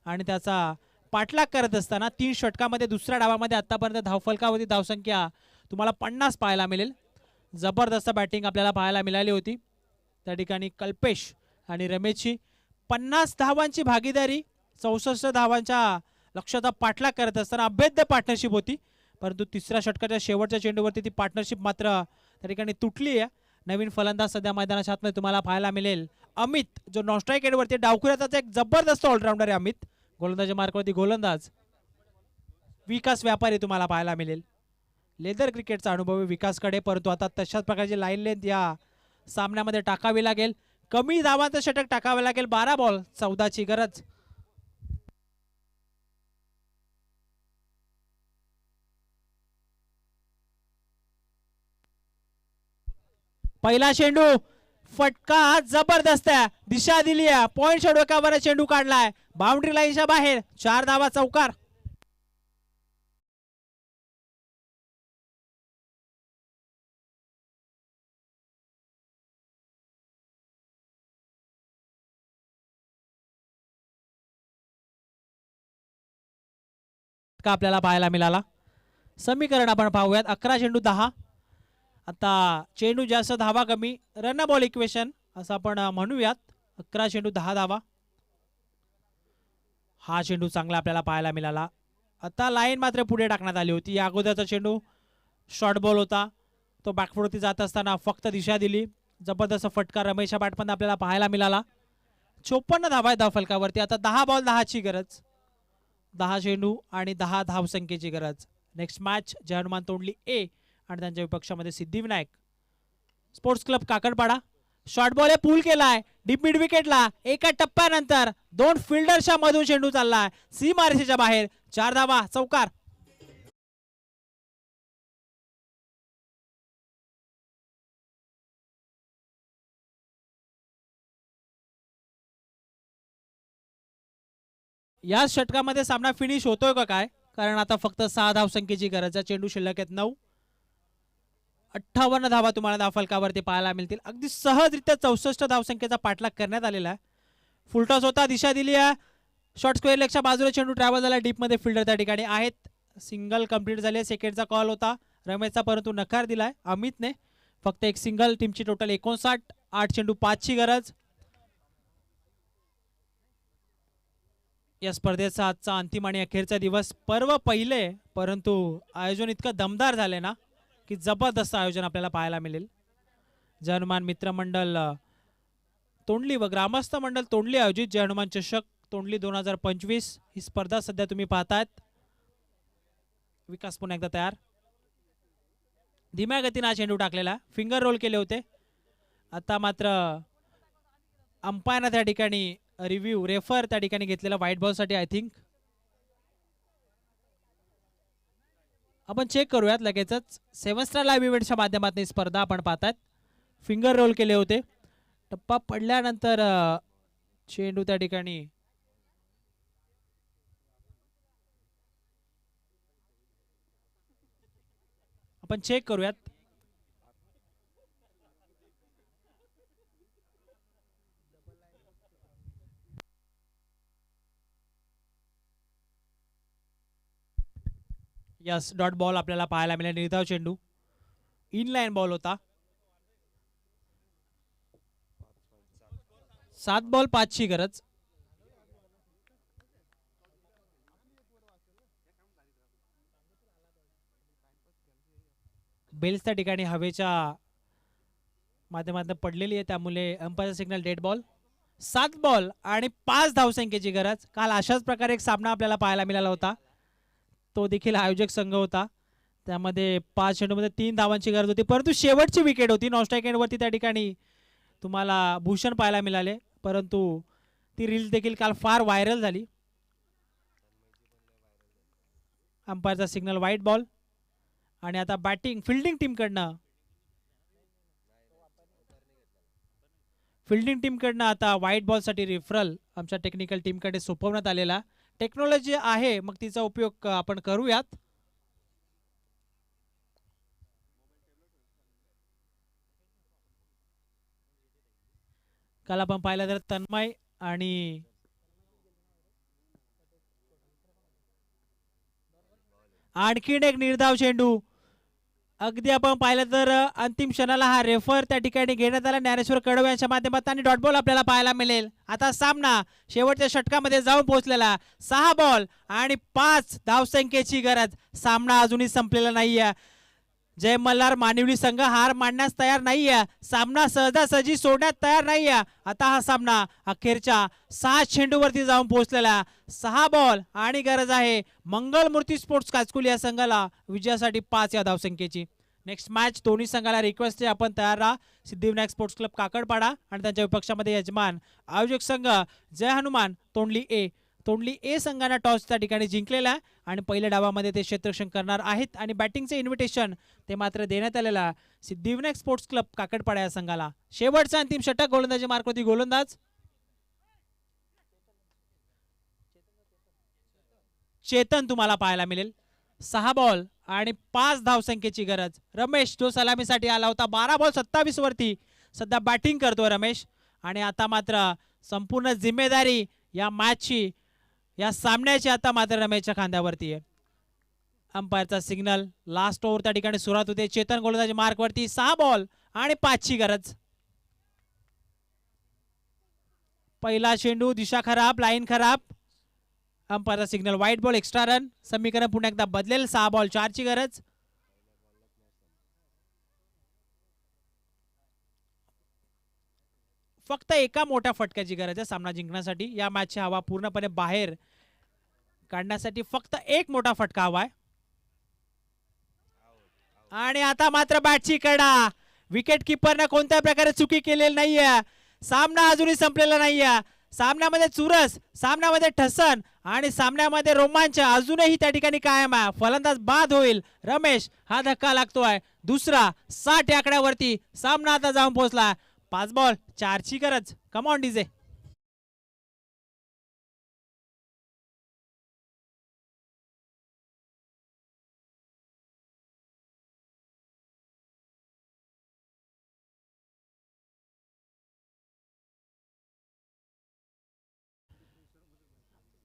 आणि त्याचा पाठलाग करत असताना 3 षटकामध्ये दुसऱ्या डावामध्ये आतापर्यंत धावफलकावरती धावसंख्या तुम्हाला 50 पाहायला मिळेल. जबरदस्त बॅटिंग आपल्याला पाहायला मिळाली होती. त्या ठिकाणी कल्पेश आणि रमेशची 50 धावांची भागीदारी 64 धावांच्या लक्ष्याचा पाठलाग करत असताना अभेद्य पार्टनरशिप होती. परंतु तिसऱ्या षटकाच्या शेवटच्या चेंडूवरती ती पार्टनरशिप मात्र त्या ठिकाणी तुटली आहे. नवीन फलंदाज सध्या मैदानाच्या आतमध्ये तुम्हाला पाहायला मिळेल अमित, जो नॉन स्ट्राईक एंडवरती डावखुऱ्याचा एक जबरदस्त ऑलराऊंडर आहे अमित. गोलंदाजी मार्कवरती गोलंदाज विकास व्यापारी तुम्हाला पाहायला मिळेल. लेदर क्रिकेटचा अनुभव आहे विकासकडे. परंतु आता तशाच प्रकारची लाईन लेंथ या सामन्यामध्ये टाकावी लागेल. कमी धावांचं षटक टाकावे लागेल. 12 बॉल 14ची गरज. पहिला चेंडू फटका जबरदस्त आहे. दिशा दिली आहे. पॉइंट षटकावर चेंडू काढलाय बाउंड्री लाईनच्या बाहेर. 4 धावा चौकार. आपल्याला पाहायला मिळाला. समीकरण आपण पाहूयात. 11 चेंडू 10. आता चेंडू जास्त धावा कमी, रन बॉल इक्वेशन असं आपण म्हणूयात. 11 चेंडू 10 धावा. हा चेंडू चांगला आपल्याला पाहायला मिळाला. आता लाईन मात्र पुढे टाकण्यात आली होती. या अगोदरचा चेंडू शॉर्ट बॉल होता. तो बॅकफुटवरती जात असताना फक्त दिशा दिली. जबरदस्त फटका रमेशच्या बॅटमध्ये आपल्याला पाहायला मिळाला. 54 धावा धावफलकावरती. आता 10 बॉल 10ची गरज. 10 चेंडू आणि 10 धावसंख्येची गरज. Next match Jai Hanuman Tondli A आणि त्यांच्या विपक्षामध्ये Siddhivinayak sports club Kakadpada. Short ball pull केलाय डीप मिड विकेटला. एका टप्प्यानंतर 2 फिल्डरच्या मधून चेंडू चाललाय सीमारेषेच्या बाहेर. 4 धावा चौकार. या षटकामध्ये सामना फिनिश होतोय का काय, कारण आता फक्त 6 धावसंख्येची गरज आहे. चेंडू शिल्लक आहेत 9. 58 धावा तुम्हाला धावफलकावरती पाहायला मिळतील. अगदी सहजरित्या 64 धावसंख्येचा पाठलाग करण्यात आलेला आहे. फुलटॉस होता. दिशा दिली आहे. शॉर्ट स्क्वेअर लेगच्या बाजूला चेंडू ट्रॅव्हल झाला. डीप मध्ये फिल्डर त्या ठिकाणी आहेत. सिंगल कंप्लीट झाले. सेकंडचा कॉल होता रमेशचा, परंतु नकार दिलाय अमितने. फक्त एक सिंगल. टीमची टोटल 59. 8 चेंडू 5ची गरज. या स्पर्धेचा आजचा अंतिम आणि अखेरचा दिवस. पर्व पहिले, परंतु आयोजन इतकं दमदार झाले ना की जबरदस्त आयोजन आपल्याला पाहायला मिळेल. जय हनुमान मित्रमंडळ तोंडली व ग्रामस्थ मंडळ तोंडली आयोजित जय हनुमान चषक तोंडली 2025 ही स्पर्धा सध्या तुम्ही पाहतायत. विकास पुन्हा एकदा तयार. धीम्या गतीने हा चेंडू टाकलेला, फिंगर रोल केले होते. आता मात्र अंपायरनं त्या ठिकाणी रिव्ह्यू रेफर त्या ठिकाणी घेतलेला व्हाईट बॉलसाठी. आय थिंक आपण चेक करूयात लगेचच. 7 स्टार लाईव्ह इव्हेंटच्या माध्यमातून ही स्पर्धा आपण पाहतात. फिंगर रोल केले होते, टप्पा पडल्यानंतर चेंडू त्या ठिकाणी आपण चेक करूयात. यस, डॉट बॉल आपल्याला पाहायला मिळाला. निर्धाव चेंडू, इनलाईन बॉल होता. 7 बॉल 5 ची गरज. बेल्स त्या ठिकाणी हवेच्या माध्यमातून पडलेली आहे, त्यामुळे अंपायरचा सिग्नल डेड बॉल. 7 बॉल आणि 5 धावसंख्येची गरज. काल अशाच प्रकारे एक सामना आपल्याला पाहायला मिळाला होता, तो देखील आयोजक संघ होता. त्यामध्ये 5 चेंडूमध्ये 3 धावांची गरज होती, परंतु शेवटची विकेट होती. नॉन स्ट्राईक एंडवरती त्या ठिकाणी तुम्हाला भूषण पाहायला मिळाले, परंतु ती रील देखील काल फार व्हायरल झाली. अंपायरचा सिग्नल व्हाईट बॉल. आणि आता बॅटिंग फिल्डिंग टीमकडनं आता व्हाईट बॉलसाठी रेफरल आमच्या टेक्निकल टीमकडे सोपवण्यात आलेला. टेक्नॉलॉजी आहे, मग तिचा उपयोग आपण करूयात. काल आपण पाहिलं तर तन्मय आणि आणखीन एक निर्धाव चेंडू. अगदी आपण पाहिलं तर अंतिम क्षणाला हा रेफर त्या ठिकाणी घेण्यात आला ज्ञानेश्वर कडवे यांच्या माध्यमातून, आणि डॉट बॉल आपल्याला पाहायला मिळेल. आता सामना शेवटच्या षटकामध्ये जाऊन पोहोचलेला. 6 बॉल आणि 5 धावसंख्येची गरज. सामना अजूनही संपलेला नाहीये. जय मल्हार मानिवली संघ हार मानण्यास तयार नाहीये. सामना सहजासहजी सोडण्यात तयार नाहीये. आता हा सामना अखेरच्या 6 चेंडूवरती जाऊन पोहोचलेला. 6 बॉल आणि गरज आहे मंगलमूर्ती स्पोर्ट्स काचकुल या संघाला विजयासाठी 5 या धावसंख्येची. नेक्स्ट मॅच दोन्ही संघाला रिक्वेस्ट आहे, आपण तयार राहा. सिद्धिविनायक स्पोर्ट्स क्लब काकडपाडा आणि त्यांच्या विपक्षामध्ये यजमान आयोजक संघ जय हनुमान तोंडली ए. तोंडली ए संघाने टॉस त्या ठिकाणी जिंकलेला आहे आणि पहिल्या डावामध्ये ते क्षेत्ररक्षण करणार आहेत. आणि बॅटिंगचे इन्व्हिटेशन ते मात्र देण्यात आलेला सिद्धिविनायक स्पोर्ट्स क्लब काकडपाडा या संघाला. शेवटचा अंतिम षटक, गोलंदाजी मार्कवरती गोलंदाज चेतन तुम्हाला पाहायला मिळेल. 6 बॉल आणि 5 धावसंख्येची गरज. रमेश जो सलामीसाठी आला होता, 12 बॉल 27 वरती सध्या बॅटिंग करतोय रमेश. आणि आता मात्र संपूर्ण जिम्मेदारी या मॅचची, या सामन्याची आता मात्र रमेशच्या खांद्यावरती आहे. अंपायरचा सिग्नल, लास्ट ओव्हर त्या ठिकाणी सुरुवात होते. चेतन गोलंदाजी मार्कवरती. 6 बॉल आणि 5 ची गरज. पहिला चेंडू, दिशा खराब, लाईन खराब. अंपायरचा signal wide ball, extra run. समीकरण पुन्हा एकदा बदलेल. 6 बॉल 4 ची गरज. फक्त एका मोठ्या फटक्याची गरज आहे सामना जिंकण्यासाठी. या मॅचची हवा पूर्णपणे बाहेर काढण्यासाठी फक्त एक मोठा फटका हवाय. आणि आता मात्र बॅटची कडा. विकेट किपरने कोणत्या प्रकारे चुकी केलेली नाहीये. सामना अजूनही संपलेला नाहीये. सामन्यामध्ये चुरस, सामन्यामध्ये ठसन आणि सामन्यामध्ये रोमांच अजूनही त्या ठिकाणी कायम आहे. फलंदाज बाद होईल. रमेश हा धक्का लागतोय. दुसरा 60 आकड्यावरती सामना आता जाऊन पोहोचला. 5 बॉल 4 ची गरज. Come on DJ.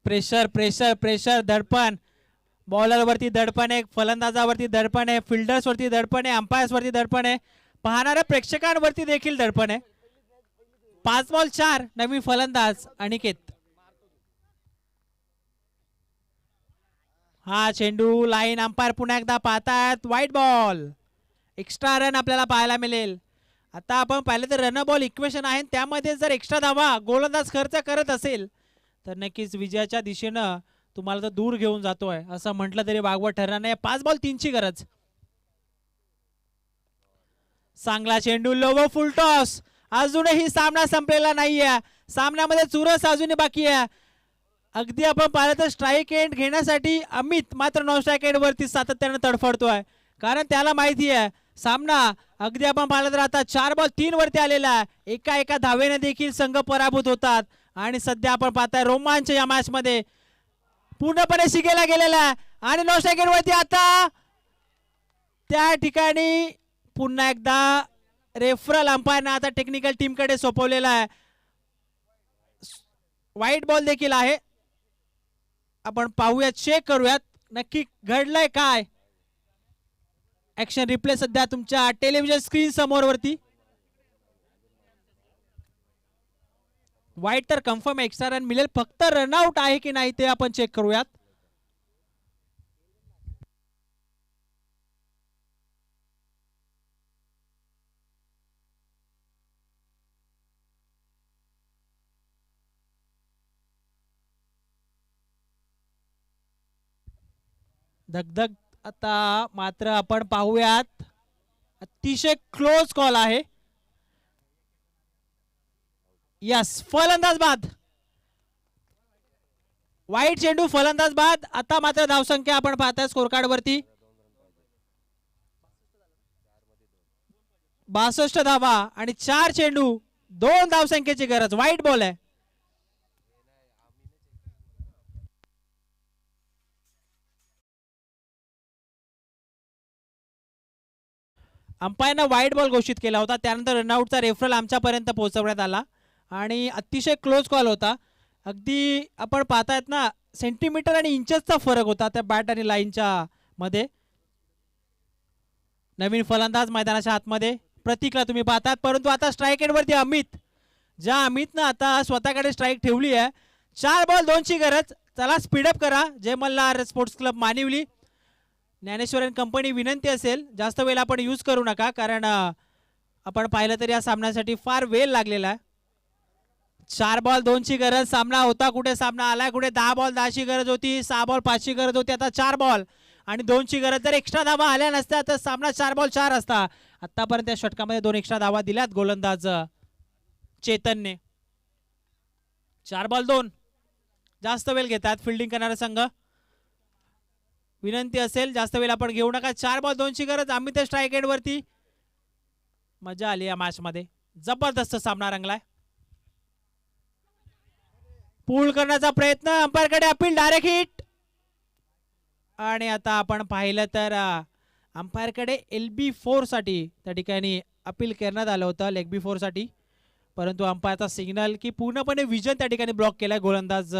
Pressure pressure pressure. दडपण. बॉलरवरती दडपण आहे, फलंदाजावरती दडपण आहे, फिल्डर्स वरती दडपण आहे, अंपायर्स वरती दडपण आहे, पाहणाऱ्या प्रेक्षकांवरती देखील दडपण आहे. 5 बॉल 4. नवीन फलंदाज अनिकेत. हा चेंडू लाईन अंपायर पुन्हा एकदा पाहतात. व्हाईट बॉल, एक्स्ट्रा रन आपल्याला पाहायला मिळेल. आता आपण पाहिलं तर रन बॉल इक्वेशन आहे, त्यामध्ये जर एक्स्ट्रा धावा गोलंदाज खर्च करत असेल तर नक्कीच विजयाच्या दिशेनं तुम्हाला तर दूर घेऊन जातोय असं म्हटलं तरी वागवं ठरणार नाही. 5 बॉल 3 ची गरज. चांगला चेंडू, लो फुल टॉस. अजूनही सामना संपलेला नाहीये, सामन्यामध्ये चुरस अजूनही बाकी आहे. अगदी आपण पाहिलं तर स्ट्राईक एंड घेण्यासाठी अमित मात्र नॉन स्ट्राईक एंड वरती सातत्यानं तडफडतोय, कारण त्याला माहिती आहे सामना अगदी आपण पाहिलं तर आता 4 बॉल 3 वरती आलेला आहे. एका धावेने देखील संघ पराभूत होतात आणि सध्या आपण पाहताय रोमांच या मॅच मध्ये पूर्णपणे शिगेला गेलेला आहे. आणि नॉन स्ट्राईक एंड वरती आता त्या ठिकाणी पुन्हा एकदा रेफरल अंपायरने आता टेक्निकल टीम कडे सोपवलेला आहे. व्हाईट बॉल देखील आहे. आपण पाहूयात, चेक करूयात नक्की घडलंय काय. ऍक्शन रिप्ले सध्या तुमच्या टेलिव्हिजन स्क्रीन समोर वरती. व्हाईट तर कन्फर्म एक्स्ट्रा रन मिळेल, फक्त रनआउट आहे की नाही ते आपण चेक करूयात. धगधग आता मात्र आपण पाहूयात, अतिशय क्लोज कॉल आहे. यस, फलंदाज बाद. वाईट चेंडू, फलंदाज बाद. आता मात्र धावसंख्या आपण पाहताय स्कोर कार्ड वरती 62 धावा आणि 4 चेंडू 2 धावसंख्येची गरज. वाईट बॉल आहे. अंपायरनं व्हाईट बॉल घोषित केला होता, त्यानंतर रनआउटचा रेफरल आमच्यापर्यंत पोहोचवण्यात आला आणि अतिशय क्लोज कॉल होता. अगदी आपण पाहतायत ना, सेंटीमीटर आणि इंचेसचा फरक होता त्या बॅट आणि लाईनच्या मध्ये. नवीन फलंदाज मैदानाच्या आतमध्ये प्रतीकला तुम्ही पाहतात, परंतु आता स्ट्राईक एंड वरती अमित. ज्या अमितनं आता स्वतःकडे स्ट्राईक ठेवली आहे. 4 बॉल 2 ची गरज. चला स्पीडअप करा. Jai Malhar sports club Manivali, Dnyaneshwar and company विनंती असेल जास्त वेळ आपण यूज करू नका, कारण आपण पाहिलं तर या सामन्यासाठी फार वेळ लागलेला आहे. 4 बॉल 2 ची गरज. सामना होता कुठे, सामना आलाय कुठे. 10 बॉल 10 ची गरज होती, 6 बॉल 5 ची गरज होती, आता 4 बॉल आणि 2 ची गरज. जर एक्स्ट्रा धावा आल्या नसत्या तर सामना 4 बॉल 4 असता. आतापर्यंत या षटकामध्ये 2 एक्स्ट्रा धावा दिल्यात गोलंदाज चेतनने. 4 बॉल 2. जास्त वेळ घेतात फिल्डिंग करणारा संघ. विनंती असेल जास्त वेळ आपण घेऊ नका. 4 बॉल 2 ची गरज. आम्ही ते स्ट्राईक एंड वरती. मजा आली या मॅच मध्ये, जबरदस्त सामना रंगलाय. पूल करण्याचा प्रयत्न, अंपायर कडे अपील, डायरेक्ट हिट. आणि आता आपण पाहिलं तर अंपायर कडे LB4 साठी त्या ठिकाणी अपील करण्यात आलं होतं, लेग B4 साठी, परंतु अंपायरचा सिग्नल की पूर्णपणे विजन त्या ठिकाणी ब्लॉक केलाय गोलंदाज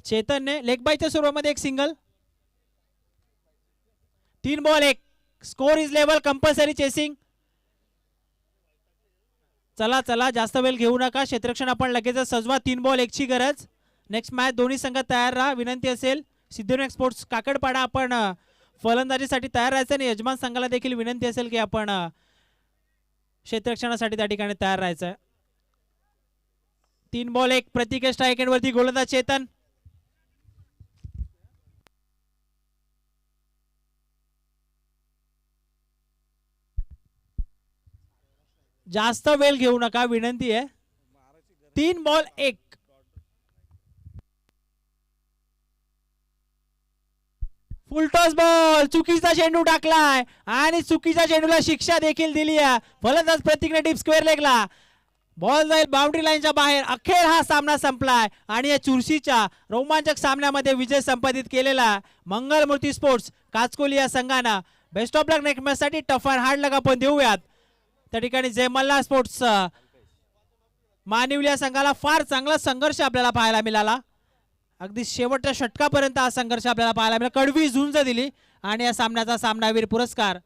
चेतनने. लेग बायच्या सुरुवातीमध्ये एक single. 3 ball 1. Score is level. Compulsory chasing. चला चला जास्त वेळ घेऊ नका. क्षेत्ररक्षण आपण लगेच सजवा. 3 बॉल 1 ची गरज. नेक्स्ट मॅच दोन्ही संघ तयार राहा. विनंती असेल सिद्धिविनायक स्पोर्ट्स काकडपाडा आपण फलंदाजीसाठी तयार राहायचं आणि यजमान संघाला देखील विनंती असेल की आपण क्षेत्ररक्षणासाठी त्या ठिकाणी तयार राहायचं. 3 बॉल 1. प्रतीक स्ट्राईक एंड वरती गोलंदाज चेतन. जास्त वेळ घेऊ नका, विनंती आहे. 3 बॉल 1. Full toss ball. चुकीचा चेंडू टाकलाय आणि चुकीच्या चेंडूला शिक्षा देखील दिली आहे. फलंदाज प्रतीकने डीप स्क्वेअर लेगला. बॉल जाईल बाउंड्री लाईनच्या बाहेर. अखेर हा सामना संपलाय आणि या चुरशीच्या रोमांचक सामन्यामध्ये विजय संपादित केलेला मंगलमूर्ती स्पोर्ट्स काचकोली या संघानं. Best of luck next match साठी. टफ अँड हार्ड लक आपण देऊयात त्या ठिकाणी जय मल्हार स्पोर्ट्स मानिवली या संघाला. फार चांगला संघर्ष आपल्याला पाहायला मिळाला. अगदी शेवटच्या षटकापर्यंत हा संघर्ष आपल्याला पाहायला मिळाला. कडवी झुंज दिली आणि या सामन्याचा सामनावीर पुरस्कार